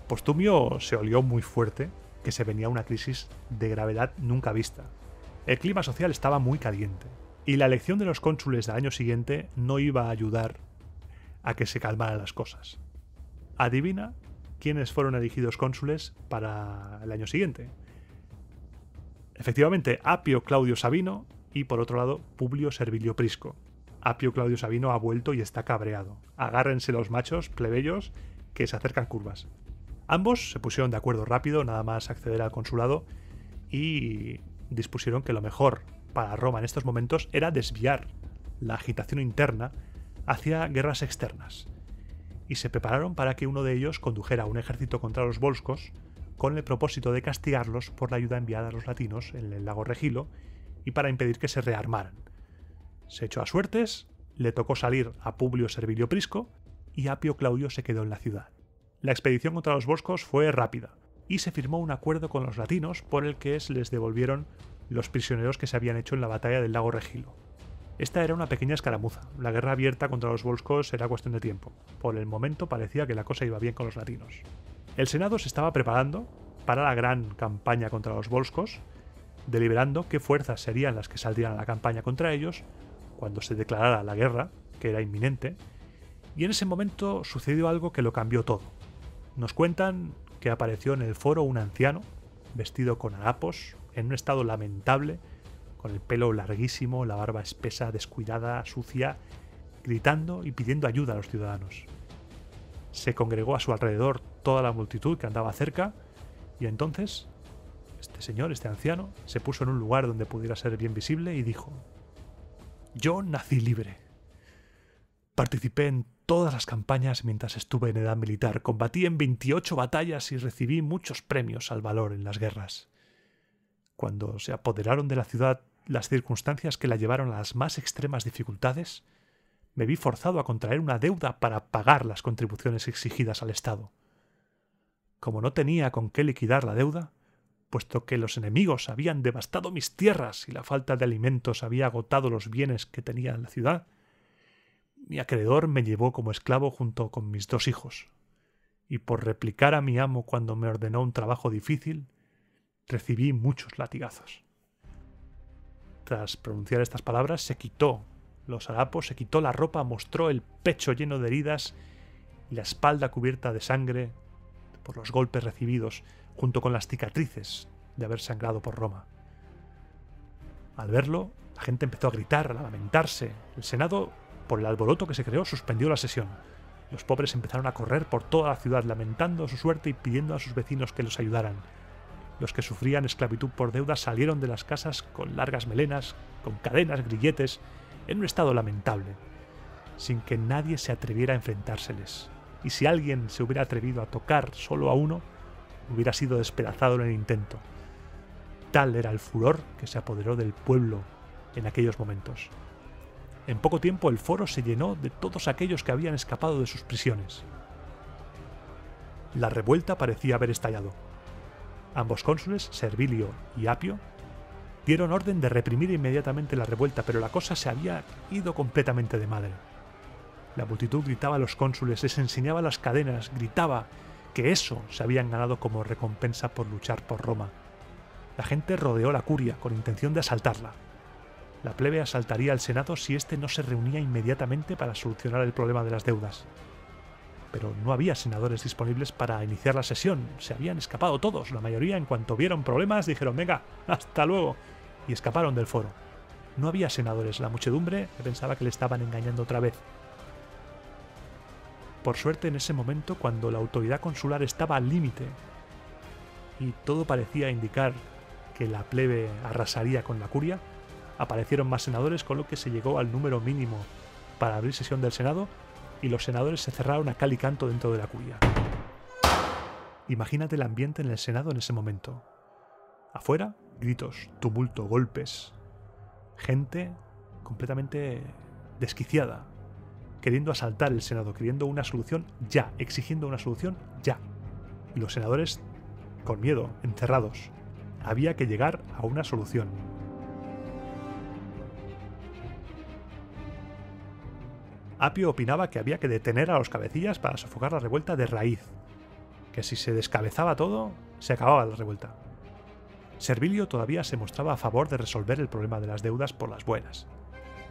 Postumio se olió muy fuerte que se venía una crisis de gravedad nunca vista. El clima social estaba muy caliente, y la elección de los cónsules del año siguiente no iba a ayudar a que se calmaran las cosas. Adivina quiénes fueron elegidos cónsules para el año siguiente. Efectivamente, Apio Claudio Sabino y, por otro lado, Publio Servilio Prisco. Apio Claudio Sabino ha vuelto y está cabreado. Agárrense los machos plebeyos que se acercan curvas. Ambos se pusieron de acuerdo rápido, nada más acceder al consulado, y dispusieron que lo mejor para Roma en estos momentos era desviar la agitación interna hacia guerras externas, y se prepararon para que uno de ellos condujera un ejército contra los volscos con el propósito de castigarlos por la ayuda enviada a los latinos en el lago Regilo y para impedir que se rearmaran. Se echó a suertes, le tocó salir a Publio Servilio Prisco y Apio Claudio se quedó en la ciudad. La expedición contra los volscos fue rápida y se firmó un acuerdo con los latinos por el que se les devolvieron los prisioneros que se habían hecho en la batalla del lago Regilo. Esta era una pequeña escaramuza. La guerra abierta contra los volscos era cuestión de tiempo. Por el momento parecía que la cosa iba bien con los latinos. El Senado se estaba preparando para la gran campaña contra los volscos, deliberando qué fuerzas serían las que saldrían a la campaña contra ellos cuando se declarara la guerra, que era inminente, y en ese momento sucedió algo que lo cambió todo. Nos cuentan que apareció en el foro un anciano, vestido con harapos, en un estado lamentable, con el pelo larguísimo, la barba espesa, descuidada, sucia, gritando y pidiendo ayuda a los ciudadanos. Se congregó a su alrededor toda la multitud que andaba cerca, y entonces este señor, este anciano, se puso en un lugar donde pudiera ser bien visible y dijo: «Yo nací libre. Participé en todas las campañas mientras estuve en edad militar, combatí en 28 batallas y recibí muchos premios al valor en las guerras. Cuando se apoderaron de la ciudad las circunstancias que la llevaron a las más extremas dificultades, me vi forzado a contraer una deuda para pagar las contribuciones exigidas al Estado. Como no tenía con qué liquidar la deuda, puesto que los enemigos habían devastado mis tierras y la falta de alimentos había agotado los bienes que tenía en la ciudad, mi acreedor me llevó como esclavo junto con mis 2 hijos, y por replicar a mi amo cuando me ordenó un trabajo difícil, recibí muchos latigazos». Tras pronunciar estas palabras, se quitó los harapos, se quitó la ropa, mostró el pecho lleno de heridas y la espalda cubierta de sangre por los golpes recibidos, junto con las cicatrices de haber sangrado por Roma. Al verlo, la gente empezó a gritar, a lamentarse. El Senado, por el alboroto que se creó, suspendió la sesión. Los pobres empezaron a correr por toda la ciudad, lamentando su suerte y pidiendo a sus vecinos que los ayudaran. Los que sufrían esclavitud por deuda salieron de las casas con largas melenas, con cadenas, grilletes, en un estado lamentable, sin que nadie se atreviera a enfrentárseles. Y si alguien se hubiera atrevido a tocar solo a uno, hubiera sido despedazado en el intento. Tal era el furor que se apoderó del pueblo en aquellos momentos. En poco tiempo el foro se llenó de todos aquellos que habían escapado de sus prisiones. La revuelta parecía haber estallado. Ambos cónsules, Servilio y Apio, dieron orden de reprimir inmediatamente la revuelta, pero la cosa se había ido completamente de madre. La multitud gritaba a los cónsules, les enseñaba las cadenas, gritaba que eso se habían ganado como recompensa por luchar por Roma. La gente rodeó la curia con intención de asaltarla. La plebe asaltaría al Senado si éste no se reunía inmediatamente para solucionar el problema de las deudas. Pero no había senadores disponibles para iniciar la sesión. Se habían escapado todos. La mayoría, en cuanto vieron problemas, dijeron «venga, hasta luego», y escaparon del foro. No había senadores. La muchedumbre pensaba que le estaban engañando otra vez. Por suerte, en ese momento, cuando la autoridad consular estaba al límite y todo parecía indicar que la plebe arrasaría con la curia, aparecieron más senadores, con lo que se llegó al número mínimo para abrir sesión del Senado, y los senadores se cerraron a cal y canto dentro de la curia. Imagínate el ambiente en el Senado en ese momento. Afuera, gritos, tumulto, golpes. Gente completamente desquiciada, queriendo asaltar el Senado, queriendo una solución ya, exigiendo una solución ya. Y los senadores, con miedo, encerrados. Había que llegar a una solución. Apio opinaba que había que detener a los cabecillas para sofocar la revuelta de raíz, que si se descabezaba todo, se acababa la revuelta. Servilio todavía se mostraba a favor de resolver el problema de las deudas por las buenas.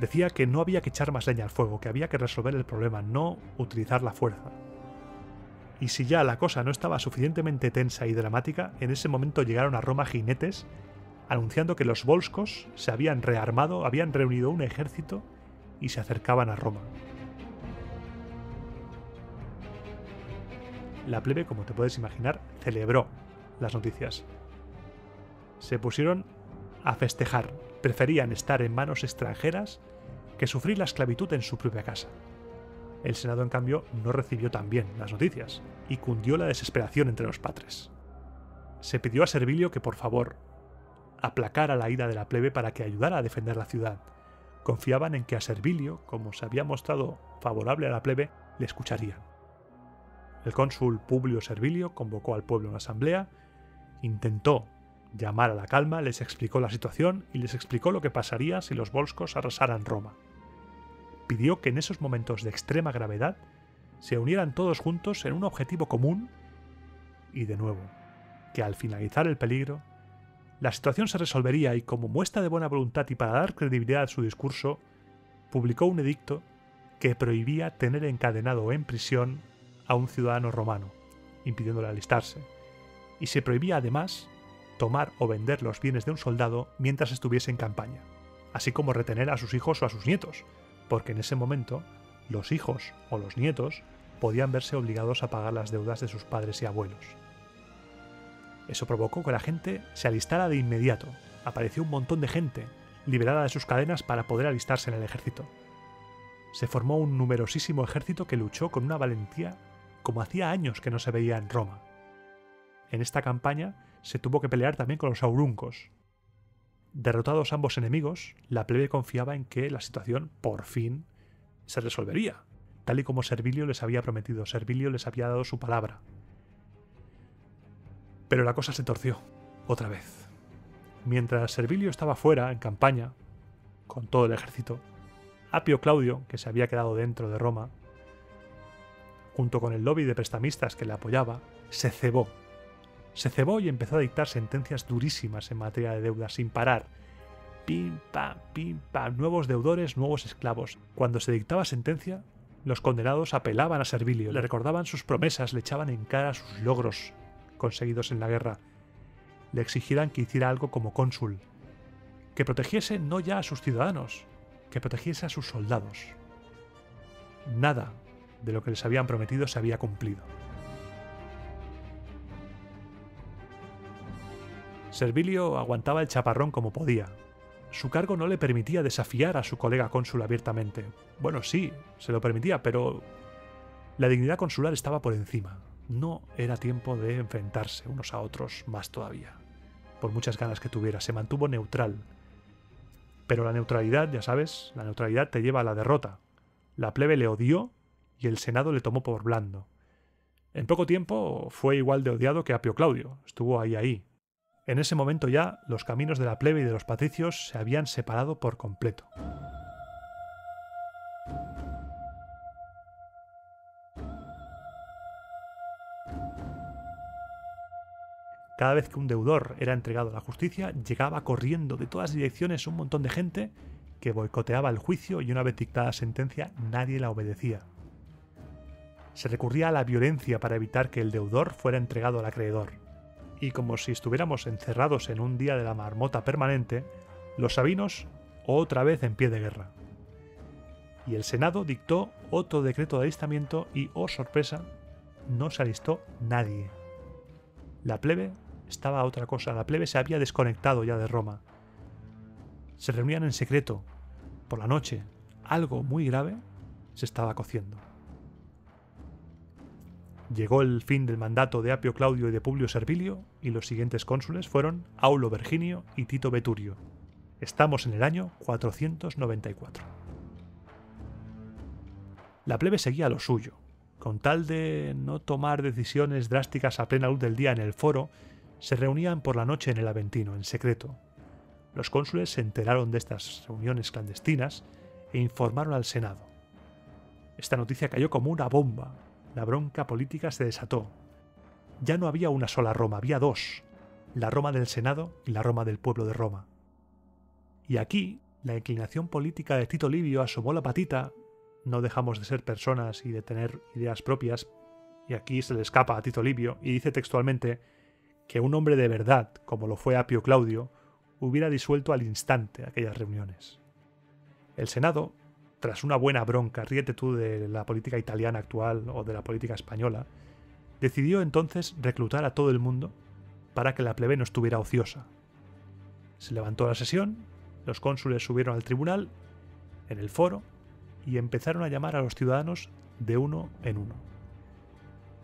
Decía que no había que echar más leña al fuego, que había que resolver el problema, no utilizar la fuerza. Y si ya la cosa no estaba suficientemente tensa y dramática, en ese momento llegaron a Roma jinetes anunciando que los volscos se habían rearmado, habían reunido un ejército y se acercaban a Roma. La plebe, como te puedes imaginar, celebró las noticias. Se pusieron a festejar. Preferían estar en manos extranjeras que sufrir la esclavitud en su propia casa. El Senado, en cambio, no recibió tan bien las noticias y cundió la desesperación entre los patres. Se pidió a Servilio que, por favor, aplacara la ira de la plebe para que ayudara a defender la ciudad. Confiaban en que a Servilio, como se había mostrado favorable a la plebe, le escucharían. El cónsul Publio Servilio convocó al pueblo a una asamblea, intentó llamar a la calma, les explicó la situación y les explicó lo que pasaría si los volscos arrasaran Roma. Pidió que en esos momentos de extrema gravedad se unieran todos juntos en un objetivo común y, de nuevo, que al finalizar el peligro, la situación se resolvería y, como muestra de buena voluntad y para dar credibilidad a su discurso, publicó un edicto que prohibía tener encadenado o en prisión a un ciudadano romano, impidiéndole alistarse, y se prohibía además tomar o vender los bienes de un soldado mientras estuviese en campaña, así como retener a sus hijos o a sus nietos, porque en ese momento los hijos o los nietos podían verse obligados a pagar las deudas de sus padres y abuelos. Eso provocó que la gente se alistara de inmediato. Apareció un montón de gente liberada de sus cadenas para poder alistarse en el ejército. Se formó un numerosísimo ejército que luchó con una valentía como hacía años que no se veía en Roma. En esta campaña se tuvo que pelear también con los auruncos. Derrotados ambos enemigos, la plebe confiaba en que la situación, por fin, se resolvería, tal y como Servilio les había prometido. Servilio les había dado su palabra. Pero la cosa se torció, otra vez. Mientras Servilio estaba fuera, en campaña, con todo el ejército, Apio Claudio, que se había quedado dentro de Roma, junto con el lobby de prestamistas que le apoyaba, se cebó. Se cebó y empezó a dictar sentencias durísimas en materia de deudas sin parar. Pim, pam, nuevos deudores, nuevos esclavos. Cuando se dictaba sentencia, los condenados apelaban a Servilio, le recordaban sus promesas, le echaban en cara sus logros conseguidos en la guerra. Le exigieran que hiciera algo como cónsul, que protegiese no ya a sus ciudadanos, que protegiese a sus soldados. Nada de lo que les habían prometido se había cumplido. Servilio aguantaba el chaparrón como podía. Su cargo no le permitía desafiar a su colega cónsul abiertamente. Bueno, sí, se lo permitía, pero la dignidad consular estaba por encima. No era tiempo de enfrentarse unos a otros más todavía. Por muchas ganas que tuviera, se mantuvo neutral. Pero la neutralidad, ya sabes, la neutralidad te lleva a la derrota. La plebe le odió y el Senado le tomó por blando. En poco tiempo fue igual de odiado que Apio Claudio. Estuvo ahí. En ese momento ya los caminos de la plebe y de los patricios se habían separado por completo. Cada vez que un deudor era entregado a la justicia, llegaba corriendo de todas direcciones un montón de gente que boicoteaba el juicio y una vez dictada sentencia nadie la obedecía. Se recurría a la violencia para evitar que el deudor fuera entregado al acreedor. Y como si estuviéramos encerrados en un día de la marmota permanente, los sabinos otra vez en pie de guerra. Y el Senado dictó otro decreto de alistamiento y, oh sorpresa, no se alistó nadie. La plebe estaba a otra cosa, la plebe se había desconectado ya de Roma. Se reunían en secreto, por la noche. Algo muy grave se estaba cociendo. Llegó el fin del mandato de Apio Claudio y de Publio Servilio, y los siguientes cónsules fueron Aulo Verginio y Tito Veturio. Estamos en el año 494. La plebe seguía lo suyo. Con tal de no tomar decisiones drásticas a plena luz del día en el foro, se reunían por la noche en el Aventino, en secreto. Los cónsules se enteraron de estas reuniones clandestinas e informaron al Senado. Esta noticia cayó como una bomba. La bronca política se desató. Ya no había una sola Roma, había dos: la Roma del Senado y la Roma del pueblo de Roma. Y aquí, la inclinación política de Tito Livio asomó la patita. No dejamos de ser personas y de tener ideas propias, y aquí se le escapa a Tito Livio y dice textualmente que un hombre de verdad, como lo fue Apio Claudio, hubiera disuelto al instante aquellas reuniones. El Senado, tras una buena bronca, ríete tú de la política italiana actual o de la política española, decidió entonces reclutar a todo el mundo para que la plebe no estuviera ociosa. Se levantó la sesión, los cónsules subieron al tribunal, en el foro, y empezaron a llamar a los ciudadanos de uno en uno,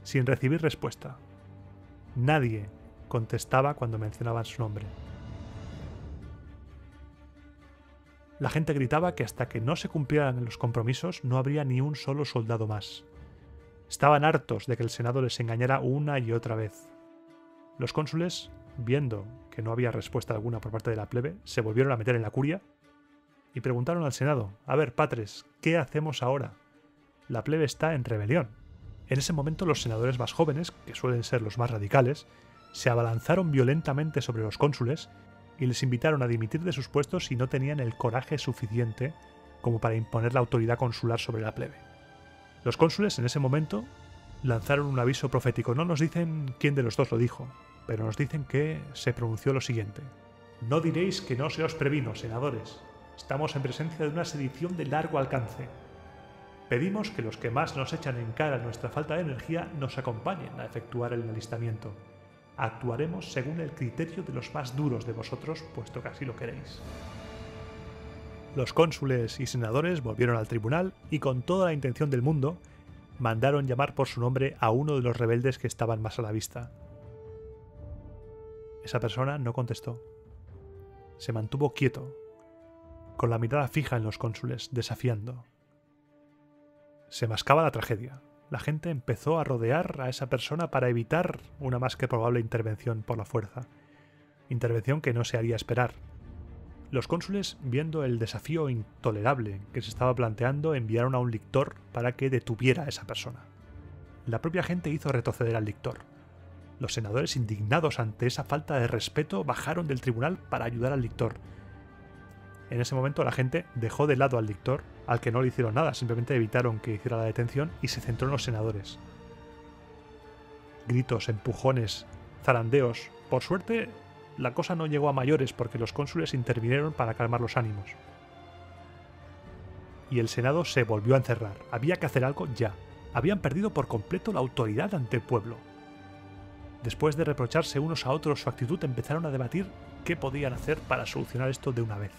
sin recibir respuesta. Nadie contestaba cuando mencionaban su nombre. La gente gritaba que hasta que no se cumplieran los compromisos no habría ni un solo soldado más. Estaban hartos de que el Senado les engañara una y otra vez. Los cónsules, viendo que no había respuesta alguna por parte de la plebe, se volvieron a meter en la curia y preguntaron al Senado: a ver, patres, ¿qué hacemos ahora? La plebe está en rebelión. En ese momento los senadores más jóvenes, que suelen ser los más radicales, se abalanzaron violentamente sobre los cónsules y les invitaron a dimitir de sus puestos si no tenían el coraje suficiente como para imponer la autoridad consular sobre la plebe. Los cónsules en ese momento lanzaron un aviso profético. No nos dicen quién de los dos lo dijo, pero nos dicen que se pronunció lo siguiente: no diréis que no se os previno, senadores. Estamos en presencia de una sedición de largo alcance. Pedimos que los que más nos echan en cara nuestra falta de energía nos acompañen a efectuar el alistamiento. Actuaremos según el criterio de los más duros de vosotros, puesto que así lo queréis. Los cónsules y senadores volvieron al tribunal y, con toda la intención del mundo, mandaron llamar por su nombre a uno de los rebeldes que estaban más a la vista. Esa persona no contestó. Se mantuvo quieto, con la mirada fija en los cónsules, desafiando. Se mascaba la tragedia. La gente empezó a rodear a esa persona para evitar una más que probable intervención por la fuerza. Intervención que no se haría esperar. Los cónsules, viendo el desafío intolerable que se estaba planteando, enviaron a un lictor para que detuviera a esa persona. La propia gente hizo retroceder al lictor. Los senadores, indignados ante esa falta de respeto, bajaron del tribunal para ayudar al lictor. En ese momento la gente dejó de lado al lictor, al que no le hicieron nada, simplemente evitaron que hiciera la detención, y se centró en los senadores. Gritos, empujones, zarandeos. Por suerte, la cosa no llegó a mayores porque los cónsules intervinieron para calmar los ánimos. Y el Senado se volvió a encerrar. Había que hacer algo ya. Habían perdido por completo la autoridad ante el pueblo. Después de reprocharse unos a otros su actitud, empezaron a debatir qué podían hacer para solucionar esto de una vez.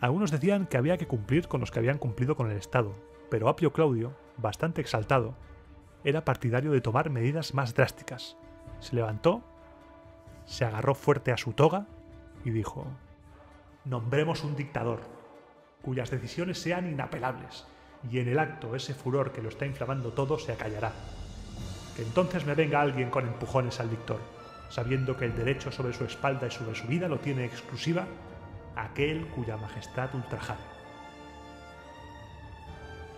Algunos decían que había que cumplir con los que habían cumplido con el Estado, pero Apio Claudio, bastante exaltado, era partidario de tomar medidas más drásticas. Se levantó, se agarró fuerte a su toga y dijo: nombremos un dictador, cuyas decisiones sean inapelables, y en el acto ese furor que lo está inflamando todo se acallará. Que entonces me venga alguien con empujones al dictor, sabiendo que el derecho sobre su espalda y sobre su vida lo tiene exclusiva aquel cuya majestad ultrajare.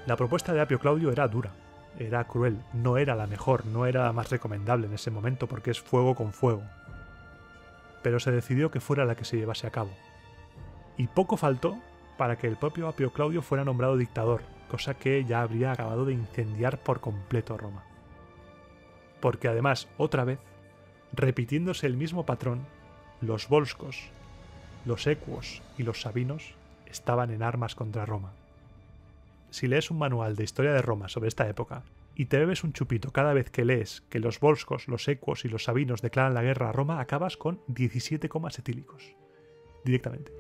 La propuesta de Apio Claudio era dura, era cruel, no era la mejor, no era la más recomendable en ese momento porque es fuego con fuego. pero se decidió que fuera la que se llevase a cabo. Y poco faltó para que el propio Apio Claudio fuera nombrado dictador, cosa que ya habría acabado de incendiar por completo Roma. Porque además, otra vez, repitiéndose el mismo patrón, los volscos, los equos y los sabinos estaban en armas contra Roma. Si lees un manual de historia de Roma sobre esta época y te bebes un chupito cada vez que lees que los volscos, los equos y los sabinos declaran la guerra a Roma, acabas con 17 comas etílicos. Directamente.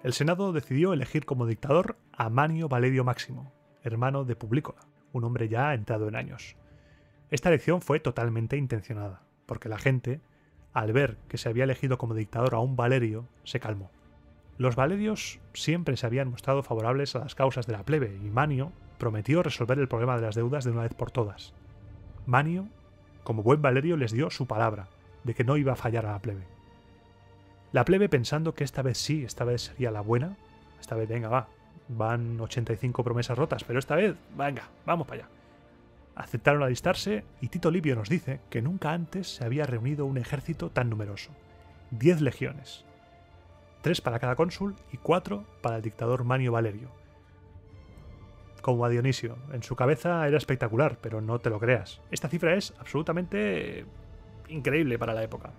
El Senado decidió elegir como dictador a Manio Valerio Máximo, hermano de Publícola, un hombre ya entrado en años. Esta elección fue totalmente intencionada, porque la gente, al ver que se había elegido como dictador a un Valerio, se calmó. Los Valerios siempre se habían mostrado favorables a las causas de la plebe, y Manio prometió resolver el problema de las deudas de una vez por todas. Manio, como buen Valerio, les dio su palabra, de que no iba a fallar a la plebe. La plebe, pensando que esta vez sí, esta vez sería la buena, esta vez venga, va, van 85 promesas rotas, pero esta vez, venga, vamos para allá. Aceptaron alistarse y Tito Livio nos dice que nunca antes se había reunido un ejército tan numeroso. 10 legiones. 3 para cada cónsul y 4 para el dictador Manio Valerio. Como a Dionisio, en su cabeza era espectacular, pero no te lo creas. Esta cifra es absolutamente increíble para la época.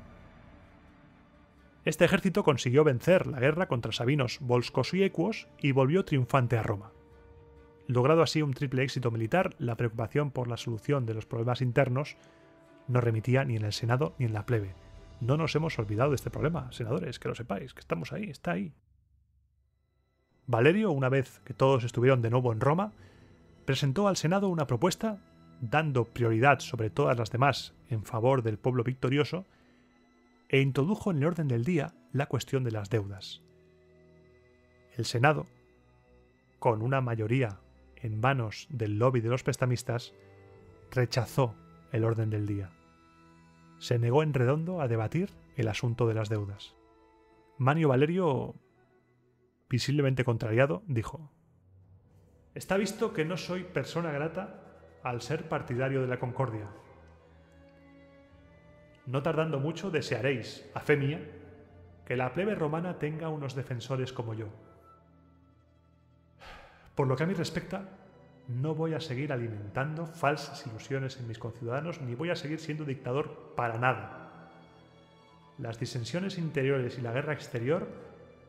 Este ejército consiguió vencer la guerra contra sabinos, volscos y equos y volvió triunfante a Roma. Logrado así un triple éxito militar, la preocupación por la solución de los problemas internos no remitía ni en el Senado ni en la plebe. No nos hemos olvidado de este problema, senadores, que lo sepáis, que estamos ahí, está ahí. Valerio, una vez que todos estuvieron de nuevo en Roma, presentó al Senado una propuesta, dando prioridad sobre todas las demás en favor del pueblo victorioso, e introdujo en el orden del día la cuestión de las deudas. El Senado, con una mayoría en manos del lobby de los prestamistas, rechazó el orden del día. Se negó en redondo a debatir el asunto de las deudas. Manio Valerio, visiblemente contrariado, dijo: «Está visto que no soy persona grata al ser partidario de la concordia. No tardando mucho desearéis, a fe mía, que la plebe romana tenga unos defensores como yo. Por lo que a mí respecta, no voy a seguir alimentando falsas ilusiones en mis conciudadanos ni voy a seguir siendo dictador para nada. Las disensiones interiores y la guerra exterior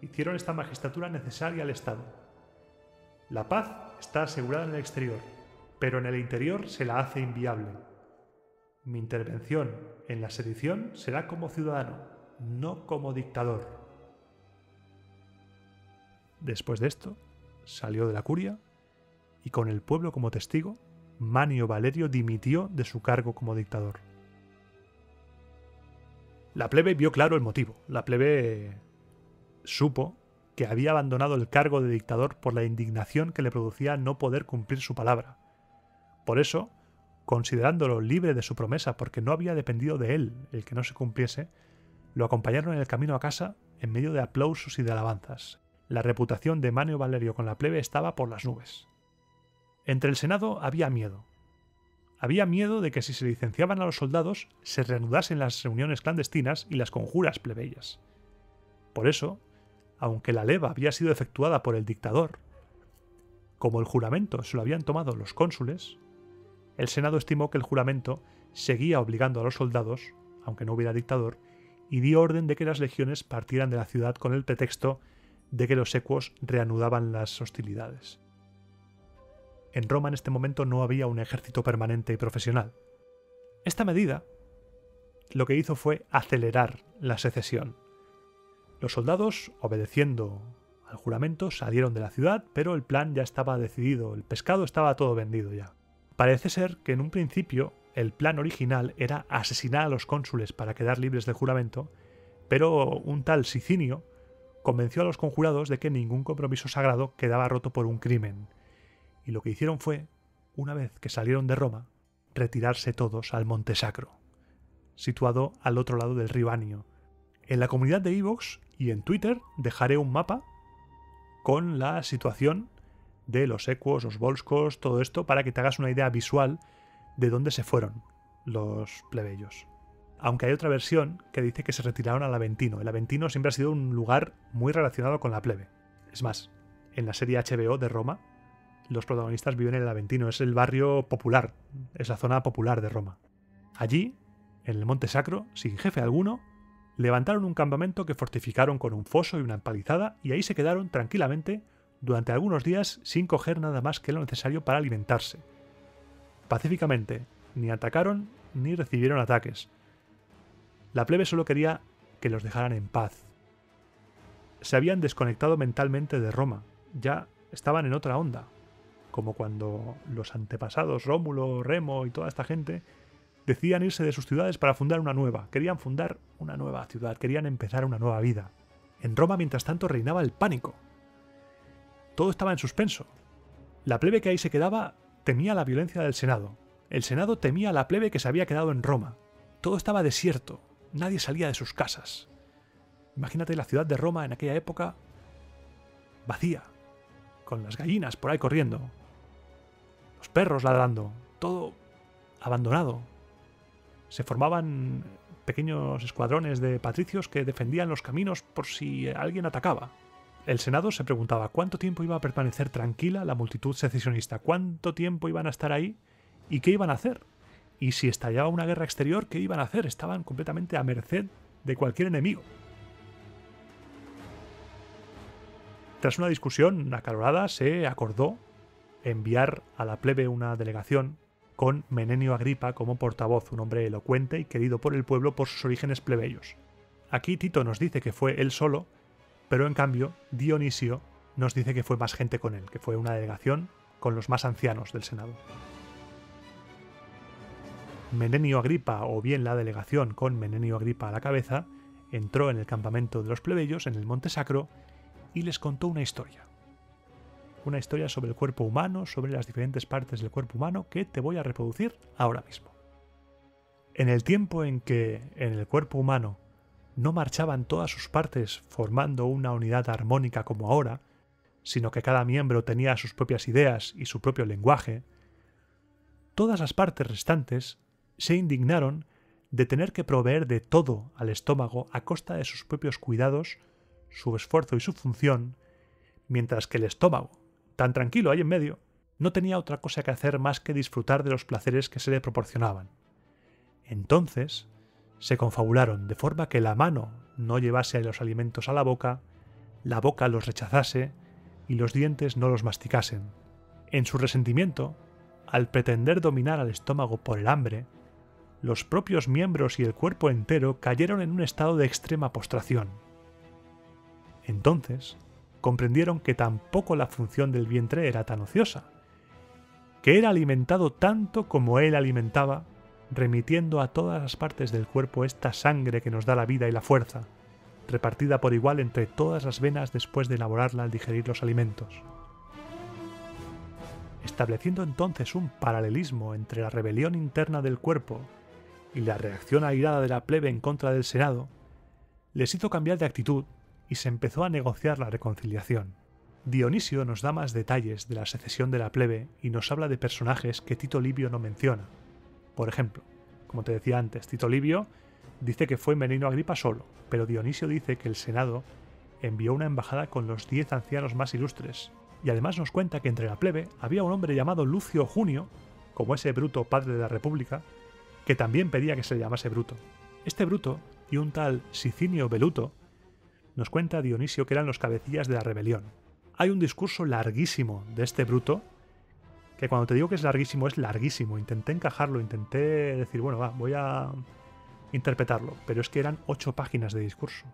hicieron esta magistratura necesaria al Estado. La paz está asegurada en el exterior, pero en el interior se la hace inviable. Mi intervención en la sedición será como ciudadano, no como dictador». Después de esto, salió de la curia y con el pueblo como testigo, Manio Valerio dimitió de su cargo como dictador. La plebe vio claro el motivo. La plebe supo que había abandonado el cargo de dictador por la indignación que le producía no poder cumplir su palabra. Por eso, considerándolo libre de su promesa porque no había dependido de él el que no se cumpliese, lo acompañaron en el camino a casa en medio de aplausos y de alabanzas. La reputación de Manio Valerio con la plebe estaba por las nubes. Entre el Senado había miedo. Había miedo de que si se licenciaban a los soldados se reanudasen las reuniones clandestinas y las conjuras plebeyas. Por eso, aunque la leva había sido efectuada por el dictador, como el juramento se lo habían tomado los cónsules, el Senado estimó que el juramento seguía obligando a los soldados, aunque no hubiera dictador, y dio orden de que las legiones partieran de la ciudad con el pretexto de que los equos reanudaban las hostilidades. En Roma en este momento no había un ejército permanente y profesional. Esta medida lo que hizo fue acelerar la secesión. Los soldados, obedeciendo al juramento, salieron de la ciudad, pero el plan ya estaba decidido, el pescado estaba todo vendido ya. Parece ser que en un principio el plan original era asesinar a los cónsules para quedar libres del juramento, pero un tal Sicinio convenció a los conjurados de que ningún compromiso sagrado quedaba roto por un crimen, y lo que hicieron fue, una vez que salieron de Roma, retirarse todos al Monte Sacro, situado al otro lado del río Anio. En la comunidad de iVoox y en Twitter dejaré un mapa con la situación de los equos, los volscos, todo esto, para que te hagas una idea visual de dónde se fueron los plebeyos. aunque hay otra versión que dice que se retiraron al Aventino. El Aventino siempre ha sido un lugar muy relacionado con la plebe. Es más, en la serie HBO de Roma, los protagonistas viven en el Aventino. Es el barrio popular, es la zona popular de Roma. Allí, en el Monte Sacro, sin jefe alguno, levantaron un campamento que fortificaron con un foso y una empalizada, y ahí se quedaron tranquilamente durante algunos días sin coger nada más que lo necesario para alimentarse. Pacíficamente, ni atacaron ni recibieron ataques. La plebe solo quería que los dejaran en paz. Se habían desconectado mentalmente de Roma, ya estaban en otra onda, como cuando los antepasados Rómulo, Remo y toda esta gente decidían irse de sus ciudades para fundar una nueva. Querían fundar una nueva ciudad, querían empezar una nueva vida. En Roma, mientras tanto, reinaba el pánico. Todo estaba en suspenso. La plebe que ahí se quedaba temía la violencia del Senado. El Senado temía a la plebe que se había quedado en Roma. Todo estaba desierto. Nadie salía de sus casas. Imagínate la ciudad de Roma en aquella época vacía, con las gallinas por ahí corriendo, los perros ladrando, todo abandonado. Se formaban pequeños escuadrones de patricios que defendían los caminos por si alguien atacaba. El Senado se preguntaba cuánto tiempo iba a permanecer tranquila la multitud secesionista, cuánto tiempo iban a estar ahí y qué iban a hacer. Y si estallaba una guerra exterior, ¿qué iban a hacer? Estaban completamente a merced de cualquier enemigo. Tras una discusión acalorada, se acordó enviar a la plebe una delegación con Menenio Agripa como portavoz, un hombre elocuente y querido por el pueblo por sus orígenes plebeyos. Aquí Tito nos dice que fue él solo, pero en cambio Dionisio nos dice que fue más gente con él, que fue una delegación con los más ancianos del Senado. Menenio Agripa, o bien la delegación con Menenio Agripa a la cabeza, entró en el campamento de los plebeyos en el Monte Sacro y les contó una historia. Una historia sobre el cuerpo humano, sobre las diferentes partes del cuerpo humano que te voy a reproducir ahora mismo. En el tiempo en que en el cuerpo humano no marchaban todas sus partes formando una unidad armónica como ahora, sino que cada miembro tenía sus propias ideas y su propio lenguaje, todas las partes restantes se indignaron de tener que proveer de todo al estómago a costa de sus propios cuidados, su esfuerzo y su función, mientras que el estómago, tan tranquilo ahí en medio, no tenía otra cosa que hacer más que disfrutar de los placeres que se le proporcionaban. Entonces se confabularon de forma que la mano no llevase los alimentos a la boca los rechazase y los dientes no los masticasen. En su resentimiento, al pretender dominar al estómago por el hambre, los propios miembros y el cuerpo entero cayeron en un estado de extrema postración. Entonces comprendieron que tampoco la función del vientre era tan ociosa, que era alimentado tanto como él alimentaba, remitiendo a todas las partes del cuerpo esta sangre que nos da la vida y la fuerza, repartida por igual entre todas las venas después de elaborarla al digerir los alimentos. Estableciendo entonces un paralelismo entre la rebelión interna del cuerpo y la reacción airada de la plebe en contra del Senado, les hizo cambiar de actitud y se empezó a negociar la reconciliación. Dionisio nos da más detalles de la secesión de la plebe y nos habla de personajes que Tito Livio no menciona. Por ejemplo, como te decía antes, Tito Livio dice que fue Menenio Agripa solo, pero Dionisio dice que el Senado envió una embajada con los 10 ancianos más ilustres, y además nos cuenta que entre la plebe había un hombre llamado Lucio Junio, como ese Bruto padre de la República, que también pedía que se le llamase Bruto. Este Bruto y un tal Sicinio Veluto nos cuenta Dionisio que eran los cabecillas de la rebelión. Hay un discurso larguísimo de este Bruto, que cuando te digo que es larguísimo. Intenté encajarlo, intenté decir, bueno, voy a interpretarlo, pero es que eran 8 páginas de discurso.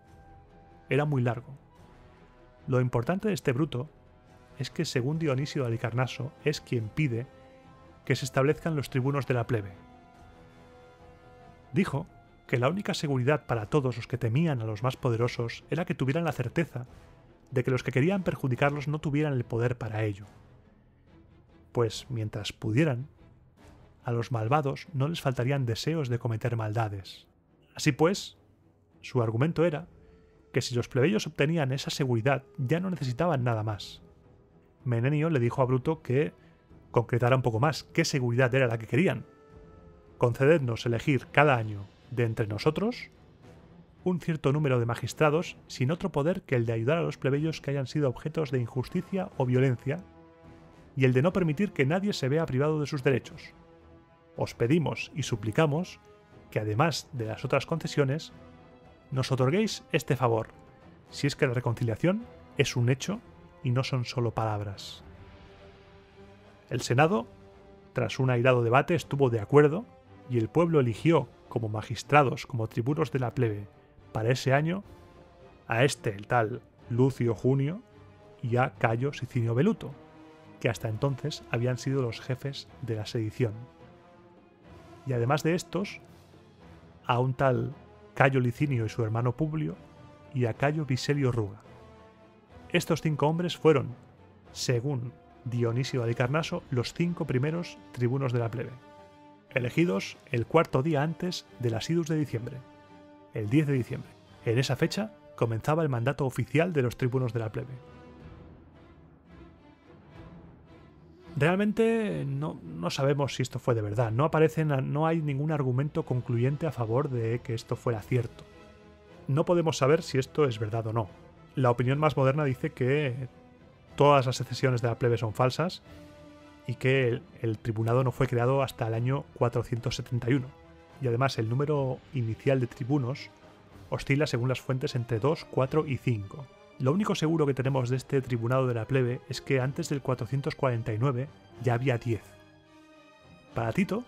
Era muy largo. Lo importante de este Bruto es que, según Dionisio de Halicarnaso, es quien pide que se establezcan los tribunos de la plebe. Dijo que la única seguridad para todos los que temían a los más poderosos era que tuvieran la certeza de que los que querían perjudicarlos no tuvieran el poder para ello. Pues mientras pudieran, a los malvados no les faltarían deseos de cometer maldades. Así pues, su argumento era que si los plebeyos obtenían esa seguridad ya no necesitaban nada más. Menenio le dijo a Bruto que concretara un poco más qué seguridad era la que querían. Concedednos elegir cada año de entre nosotros un cierto número de magistrados sin otro poder que el de ayudar a los plebeyos que hayan sido objetos de injusticia o violencia, y el de no permitir que nadie se vea privado de sus derechos. Os pedimos y suplicamos que, además de las otras concesiones, nos otorguéis este favor, si es que la reconciliación es un hecho y no son solo palabras. El Senado, tras un airado debate, estuvo de acuerdo y el pueblo eligió como magistrados, como tribunos de la plebe, para ese año, a el tal Lucio Junio y a Cayo Sicinio Veluto, que hasta entonces habían sido los jefes de la sedición. Y además de estos, a un tal Cayo Licinio y su hermano Publio, y a Cayo Viselio Ruga. Estos 5 hombres fueron, según Dionisio Halicarnaso, los 5 primeros tribunos de la plebe, elegidos el 4º día antes del Asidus de diciembre, el 10 de diciembre. En esa fecha comenzaba el mandato oficial de los tribunos de la plebe. Realmente no sabemos si esto fue de verdad, no hay ningún argumento concluyente a favor de que esto fuera cierto. No podemos saber si esto es verdad o no. La opinión más moderna dice que todas las secesiones de la plebe son falsas y que el tribunado no fue creado hasta el año 471. Y además el número inicial de tribunos oscila según las fuentes entre 2, 4 y 5. Lo único seguro que tenemos de este tribunado de la plebe es que antes del 449 ya había 10. Para Tito,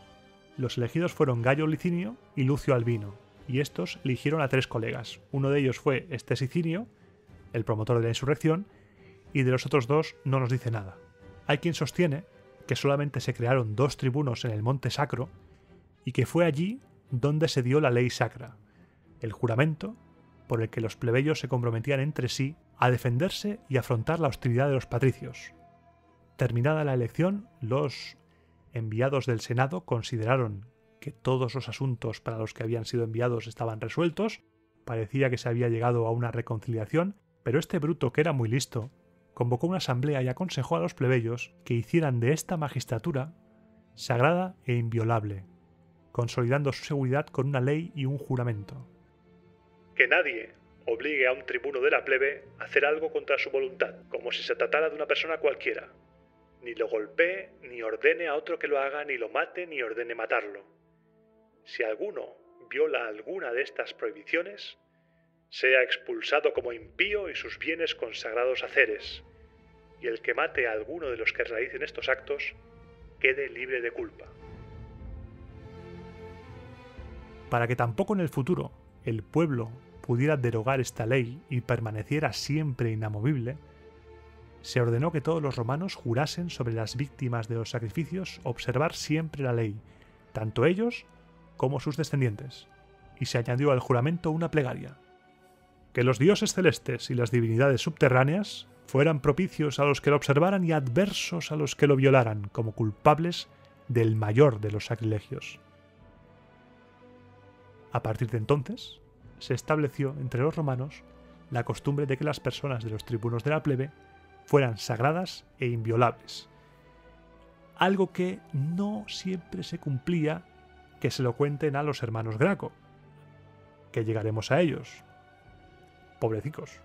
los elegidos fueron Gayo Licinio y Lucio Albino, y estos eligieron a 3 colegas. Uno de ellos fue Sicinio, el promotor de la insurrección, y de los otros 2 no nos dice nada. Hay quien sostiene que solamente se crearon 2 tribunos en el Monte Sacro y que fue allí donde se dio la ley sacra, el juramento por el que los plebeyos se comprometían entre sí a defenderse y afrontar la hostilidad de los patricios. Terminada la elección, los enviados del Senado consideraron que todos los asuntos para los que habían sido enviados estaban resueltos, parecía que se había llegado a una reconciliación, pero este Bruto, que era muy listo, convocó una asamblea y aconsejó a los plebeyos que hicieran de esta magistratura sagrada e inviolable, consolidando su seguridad con una ley y un juramento. Que nadie obligue a un tribuno de la plebe a hacer algo contra su voluntad, como si se tratara de una persona cualquiera. Ni lo golpee, ni ordene a otro que lo haga, ni lo mate, ni ordene matarlo. Si alguno viola alguna de estas prohibiciones, sea expulsado como impío y sus bienes consagrados a Ceres, y el que mate a alguno de los que realicen estos actos quede libre de culpa. Para que tampoco en el futuro el pueblo pudiera derogar esta ley y permaneciera siempre inamovible, se ordenó que todos los romanos jurasen sobre las víctimas de los sacrificios observar siempre la ley, tanto ellos como sus descendientes, y se añadió al juramento una plegaria: que los dioses celestes y las divinidades subterráneas fueran propicios a los que lo observaran y adversos a los que lo violaran, como culpables del mayor de los sacrilegios. A partir de entonces, se estableció entre los romanos la costumbre de que las personas de los tribunos de la plebe fueran sagradas e inviolables, algo que no siempre se cumplía que se lo cuenten a los hermanos Graco, que llegaremos a ellos. Pobrecicos.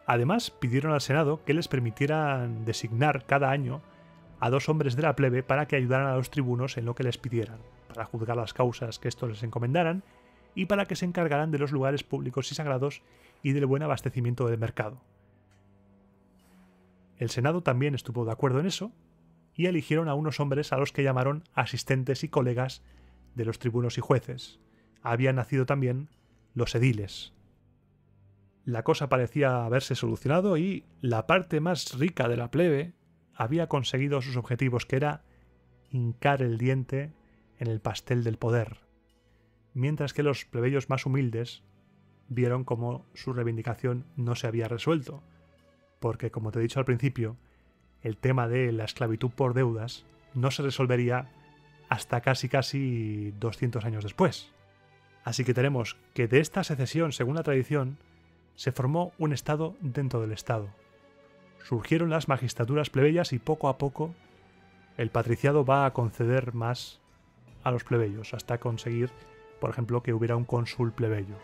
Además, pidieron al Senado que les permitieran designar cada año a 2 hombres de la plebe para que ayudaran a los tribunos en lo que les pidieran, para juzgar las causas que estos les encomendaran y para que se encargaran de los lugares públicos y sagrados y del buen abastecimiento del mercado. El Senado también estuvo de acuerdo en eso y eligieron a unos hombres a los que llamaron asistentes y colegas de los tribunos y jueces. Habían nacido también los ediles. La cosa parecía haberse solucionado y la parte más rica de la plebe había conseguido sus objetivos, que era hincar el diente en el pastel del poder, mientras que los plebeyos más humildes vieron cómo su reivindicación no se había resuelto, porque, como te he dicho al principio, el tema de la esclavitud por deudas no se resolvería hasta casi 200 años después. Así que tenemos que de esta secesión, según la tradición, se formó un estado dentro del estado. Surgieron las magistraturas plebeyas y poco a poco el patriciado va a conceder más a los plebeyos hasta conseguir Por ejemplo, que hubiera un cónsul plebeyo.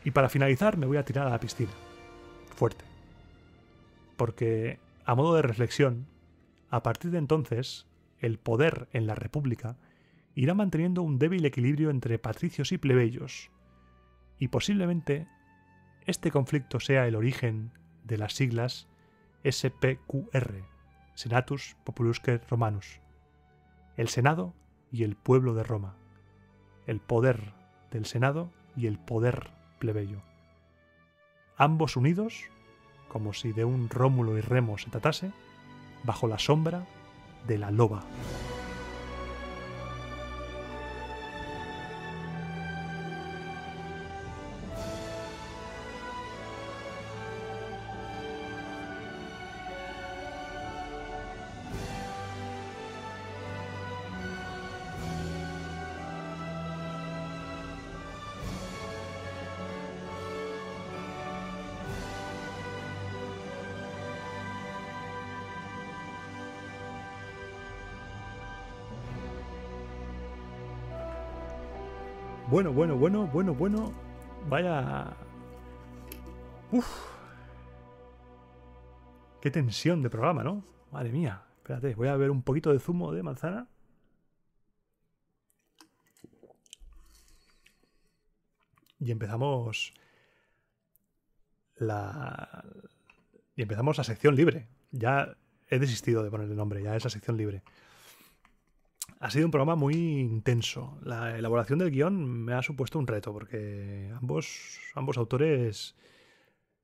Y para finalizar me voy a tirar a la piscina. Fuerte. Porque, a modo de reflexión, a partir de entonces, el poder en la República irá manteniendo un débil equilibrio entre patricios y plebeyos. Y posiblemente este conflicto sea el origen de las siglas SPQR, Senatus Populusque Romanus. El Senado y el pueblo de Roma. El poder del Senado y el poder plebeyo. Ambos unidos, como si de un Rómulo y Remo se tratase, bajo la sombra de la loba. Bueno. Vaya... Uf. Qué tensión de programa, ¿no? Madre mía. Espérate, voy a beber un poquito de zumo de manzana. Y empezamos la sección libre. Ya he desistido de ponerle nombre, ya es la sección libre. Ha sido un programa muy intenso. La elaboración del guión me ha supuesto un reto, porque ambos autores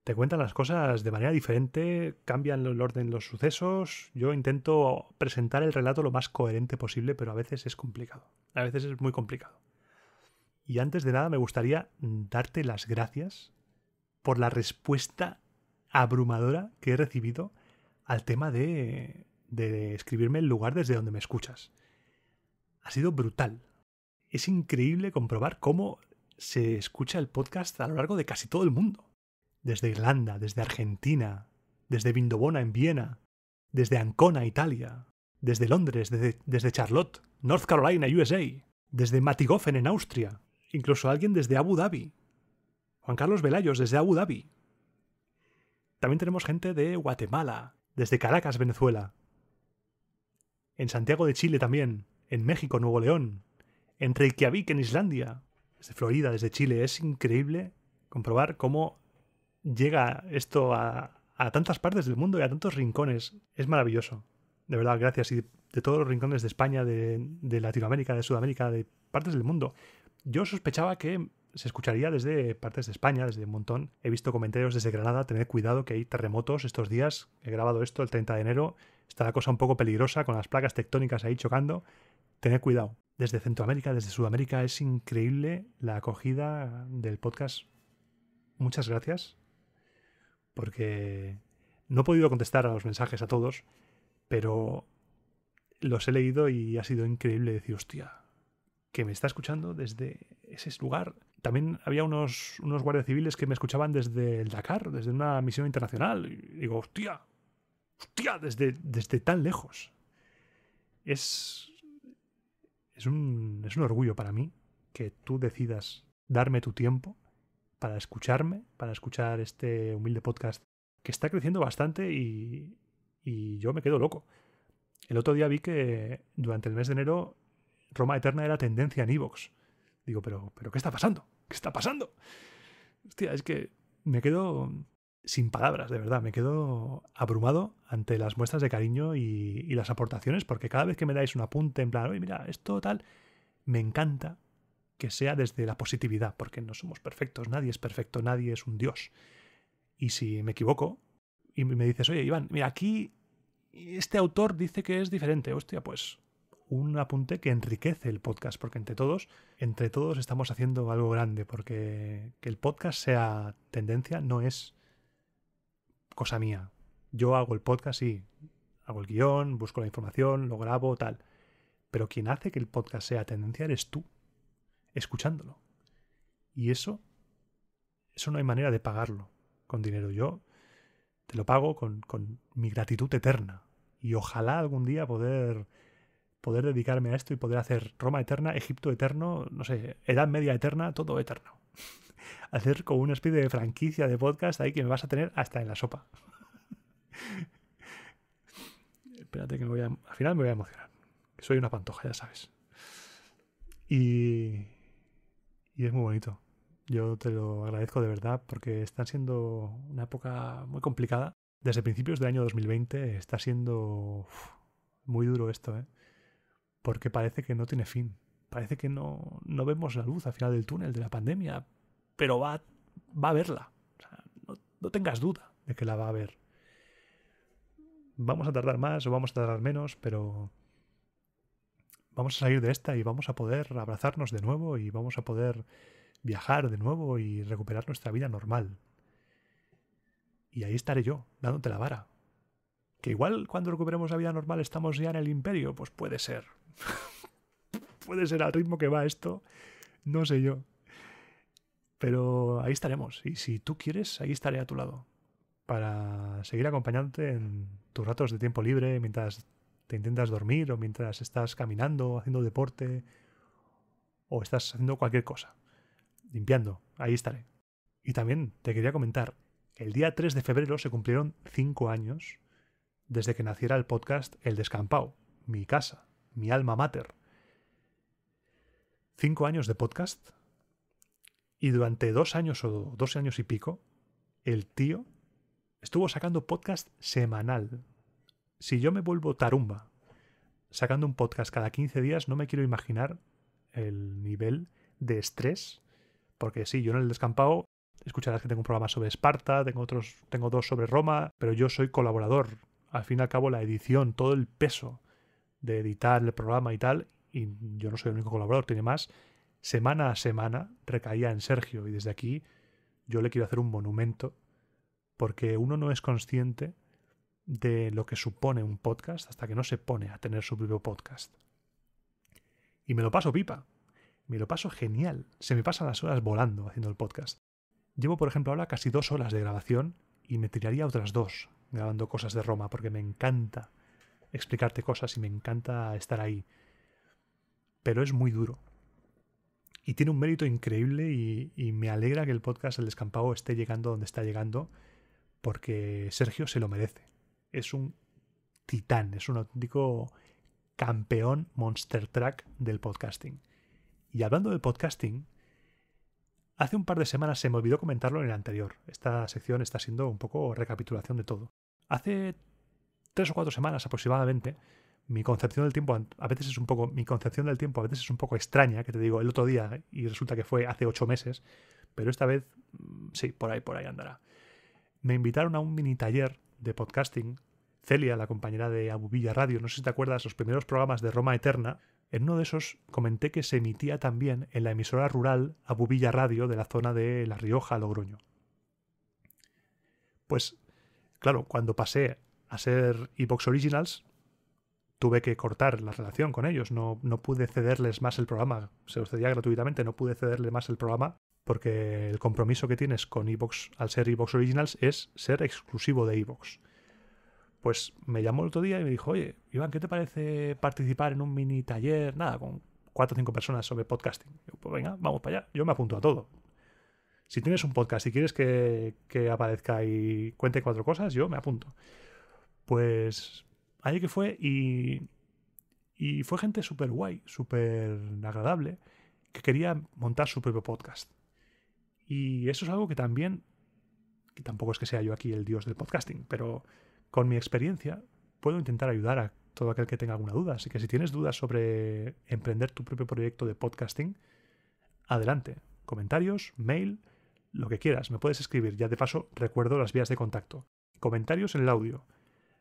te cuentan las cosas de manera diferente, cambian el orden de los sucesos. Yo intento presentar el relato lo más coherente posible, pero a veces es complicado. A veces es muy complicado. Y antes de nada me gustaría darte las gracias por la respuesta abrumadora que he recibido al tema de escribirme el lugar desde donde me escuchas. Ha sido brutal. Es increíble comprobar cómo se escucha el podcast a lo largo de casi todo el mundo. Desde Irlanda, desde Argentina, desde Vindobona en Viena, desde Ancona, Italia, desde Londres, desde Charlotte, North Carolina, USA, desde Matigofen en Austria, incluso alguien desde Abu Dhabi. Juan Carlos Velayos desde Abu Dhabi. También tenemos gente de Guatemala, desde Caracas, Venezuela. En Santiago de Chile también. En México, Nuevo León, en Reykjavik, en Islandia, desde Florida, desde Chile. Es increíble comprobar cómo llega esto a tantas partes del mundo y a tantos rincones. Es maravilloso. De verdad, gracias. Y de todos los rincones de España, de Latinoamérica, de Sudamérica, de partes del mundo. Yo sospechaba que se escucharía desde partes de España, desde un montón. He visto comentarios desde Granada. Tened cuidado que hay terremotos estos días. He grabado esto el 30 de enero. Está la cosa un poco peligrosa con las placas tectónicas ahí chocando. Tened cuidado. Desde Centroamérica, desde Sudamérica, es increíble la acogida del podcast. Muchas gracias. Porque no he podido contestar a los mensajes a todos, pero los he leído y ha sido increíble decir, hostia, que me está escuchando desde ese lugar. También había unos guardias civiles que me escuchaban desde el Dakar, desde una misión internacional. Y digo, hostia, desde tan lejos. Es un orgullo para mí que tú decidas darme tu tiempo para escucharme, para escuchar este humilde podcast que está creciendo bastante y yo me quedo loco. El otro día vi que durante el mes de enero Roma Eterna era tendencia en iVoox. Digo, pero ¿qué está pasando? ¿Qué está pasando? Hostia, es que me quedo sin palabras, de verdad. Me quedo abrumado ante las muestras de cariño y las aportaciones, porque cada vez que me dais un apunte en plan, oye, mira, esto tal, me encanta que sea desde la positividad, porque no somos perfectos, nadie es perfecto, nadie es un dios. Y si me equivoco y me dices, oye, Iván, mira, aquí este autor dice que es diferente, hostia, pues un apunte que enriquece el podcast, porque entre todos estamos haciendo algo grande, porque que el podcast sea tendencia no es cosa mía. Yo hago el podcast, sí, hago el guión, busco la información, lo grabo, tal. Pero quien hace que el podcast sea tendencia eres tú, escuchándolo. Y eso no hay manera de pagarlo con dinero. Yo te lo pago con mi gratitud eterna. Y ojalá algún día poder poder dedicarme a esto y poder hacer Roma eterna, Egipto eterno, no sé, Edad Media eterna, todo eterno. Hacer como una especie de franquicia de podcast ahí que me vas a tener hasta en la sopa. Espérate que al final me voy a emocionar. Soy una pantoja, ya sabes. Y es muy bonito. Yo te lo agradezco de verdad porque está siendo una época muy complicada. Desde principios del año 2020 está siendo muy duro esto, ¿eh? Porque parece que no tiene fin. Parece que no vemos la luz al final del túnel de la pandemia, pero va a verla. O sea, no tengas duda de que la va a ver. Vamos a tardar más o vamos a tardar menos, pero vamos a salir de esta y vamos a poder abrazarnos de nuevo y vamos a poder viajar de nuevo y recuperar nuestra vida normal. Y ahí estaré yo, dándote la vara. Que igual cuando recuperemos la vida normal estamos ya en el imperio, pues puede ser. Puede ser al ritmo que va esto, no sé yo. Pero ahí estaremos. Y si tú quieres, ahí estaré a tu lado. Para seguir acompañándote en tus ratos de tiempo libre, mientras te intentas dormir o mientras estás caminando, haciendo deporte o estás haciendo cualquier cosa. Limpiando, ahí estaré. Y también te quería comentar, el día 3 de febrero se cumplieron 5 años desde que naciera el podcast El Descampao, mi casa, mi alma mater. 5 años de podcast y durante 2 años o 2 años y pico, el tío estuvo sacando podcast semanal. Si yo me vuelvo tarumba sacando un podcast cada 15 días, no me quiero imaginar el nivel de estrés. Porque sí, yo en El Descampao escucharás que tengo un programa sobre Esparta, tengo 2 sobre Roma, pero yo soy colaborador. Al fin y al cabo, la edición, todo el peso de editar el programa y tal, y yo no soy el único colaborador, tiene más, semana a semana recaía en Sergio. Y desde aquí yo le quiero hacer un monumento, porque uno no es consciente de lo que supone un podcast hasta que no se pone a tener su propio podcast. Y me lo paso pipa. Me lo paso genial. Se me pasan las horas volando haciendo el podcast. Llevo, por ejemplo, ahora casi 2 horas de grabación y me tiraría otras 2 grabando cosas de Roma porque me encanta explicarte cosas y me encanta estar ahí. Pero es muy duro. Y tiene un mérito increíble y me alegra que el podcast El Descampado esté llegando donde está llegando porque Sergio se lo merece. Es un titán, es un auténtico campeón monster track del podcasting. Y hablando de podcasting, hace un par de semanas se me olvidó comentarlo en el anterior. Esta sección está siendo un poco recapitulación de todo. Hace 3 o 4 semanas aproximadamente, mi concepción del tiempo a veces es un poco extraña, que te digo el otro día y resulta que fue hace 8 meses, pero esta vez sí, por ahí andará. Me invitaron a un mini taller de podcasting. Celia, la compañera de Abubilla Radio, no sé si te acuerdas, los primeros programas de Roma Eterna, en uno de esos comenté que se emitía también en la emisora rural Abubilla Radio de la zona de La Rioja, Logroño. Pues, claro, cuando pasé a ser iVoox Originals, tuve que cortar la relación con ellos. No pude cederles más el programa. Se los cedía gratuitamente, no pude cederles más el programa porque el compromiso que tienes con iVoox al ser iVoox Originals es ser exclusivo de iVoox. Pues me llamó el otro día y me dijo, oye, Iván, ¿qué te parece participar en un mini taller? Nada, con 4 o 5 personas sobre podcasting. Yo, pues venga, vamos para allá. Yo me apunto a todo. Si tienes un podcast y quieres que aparezca y cuente 4 cosas, yo me apunto. Pues ahí que fue y fue gente súper guay, súper agradable, que quería montar su propio podcast. Y eso es algo que también, que tampoco es que sea yo aquí el dios del podcasting, pero con mi experiencia puedo intentar ayudar a todo aquel que tenga alguna duda. Así que si tienes dudas sobre emprender tu propio proyecto de podcasting, adelante. Comentarios, mail, lo que quieras. Me puedes escribir. Ya de paso recuerdo las vías de contacto. Comentarios en el audio.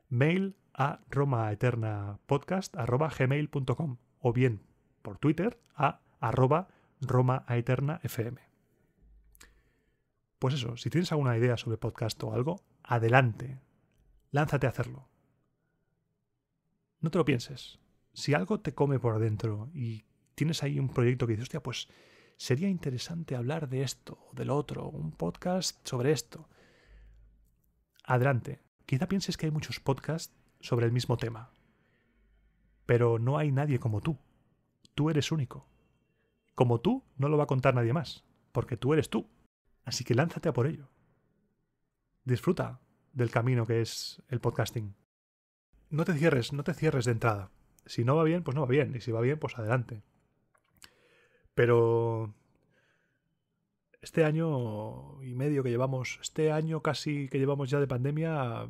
Mail a romaeternapodcast@gmail.com o bien por Twitter a @romaeternafm. Pues eso, si tienes alguna idea sobre podcast o algo, adelante. Lánzate a hacerlo. No te lo pienses. Si algo te come por dentro y tienes ahí un proyecto que dices, hostia, pues sería interesante hablar de esto o del otro, un podcast sobre esto. Adelante. Quizá pienses que hay muchos podcasts sobre el mismo tema. Pero no hay nadie como tú. Tú eres único. Como tú no lo va a contar nadie más, porque tú eres tú. Así que lánzate a por ello. Disfruta del camino que es el podcasting. No te cierres de entrada. Si no va bien, pues no va bien. Y si va bien, pues adelante. Pero este año y medio que llevamos, este año casi que llevamos ya de pandemia,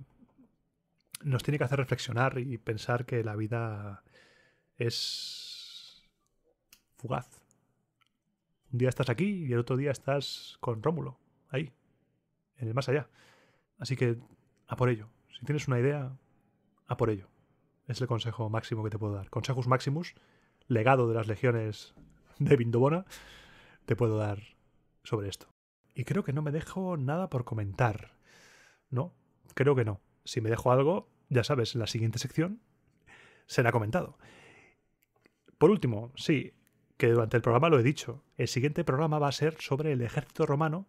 nos tiene que hacer reflexionar y pensar que la vida es fugaz. Un día estás aquí y el otro día estás con Rómulo, ahí, en el más allá. Así que, a por ello. Si tienes una idea, a por ello. Es el consejo máximo que te puedo dar. Consejos Maximus, legado de las legiones de Vindobona, te puedo dar sobre esto. Y creo que no me dejo nada por comentar. ¿No? Creo que no. Si me dejo algo, ya sabes, en la siguiente sección será comentado. Por último, sí, que durante el programa lo he dicho, el siguiente programa va a ser sobre el ejército romano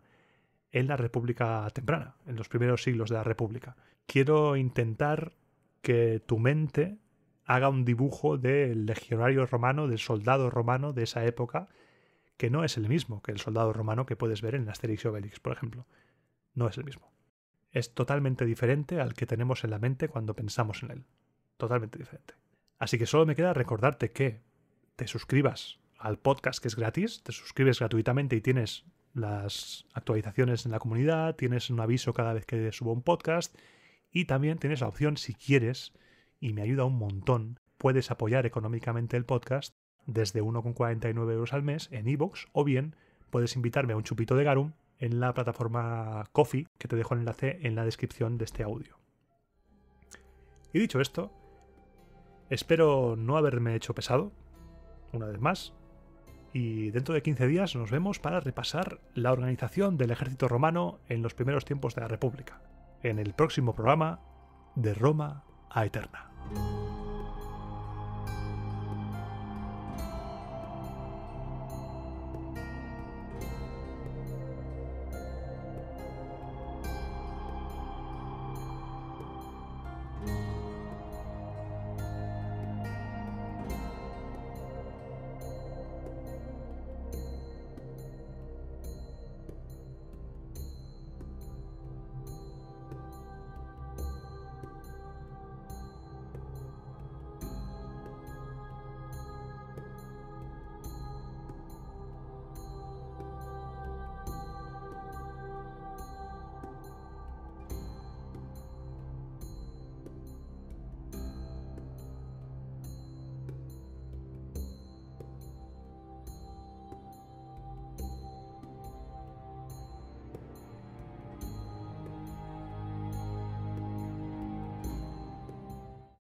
en la República temprana, en los primeros siglos de la República. Quiero intentar que tu mente haga un dibujo del legionario romano, del soldado romano de esa época, que no es el mismo que el soldado romano que puedes ver en Asterix y Obelix, por ejemplo. No es el mismo. Es totalmente diferente al que tenemos en la mente cuando pensamos en él. Totalmente diferente. Así que solo me queda recordarte que te suscribas al podcast, que es gratis, te suscribes gratuitamente y tienes las actualizaciones en la comunidad, tienes un aviso cada vez que subo un podcast y también tienes la opción, si quieres, y me ayuda un montón, puedes apoyar económicamente el podcast desde 1,49 € al mes en iVoox, o bien puedes invitarme a un chupito de garum en la plataforma Ko-fi, que te dejo el enlace en la descripción de este audio. Y dicho esto, espero no haberme hecho pesado, una vez más, y dentro de 15 días nos vemos para repasar la organización del ejército romano en los primeros tiempos de la República, en el próximo programa de Roma a Eterna.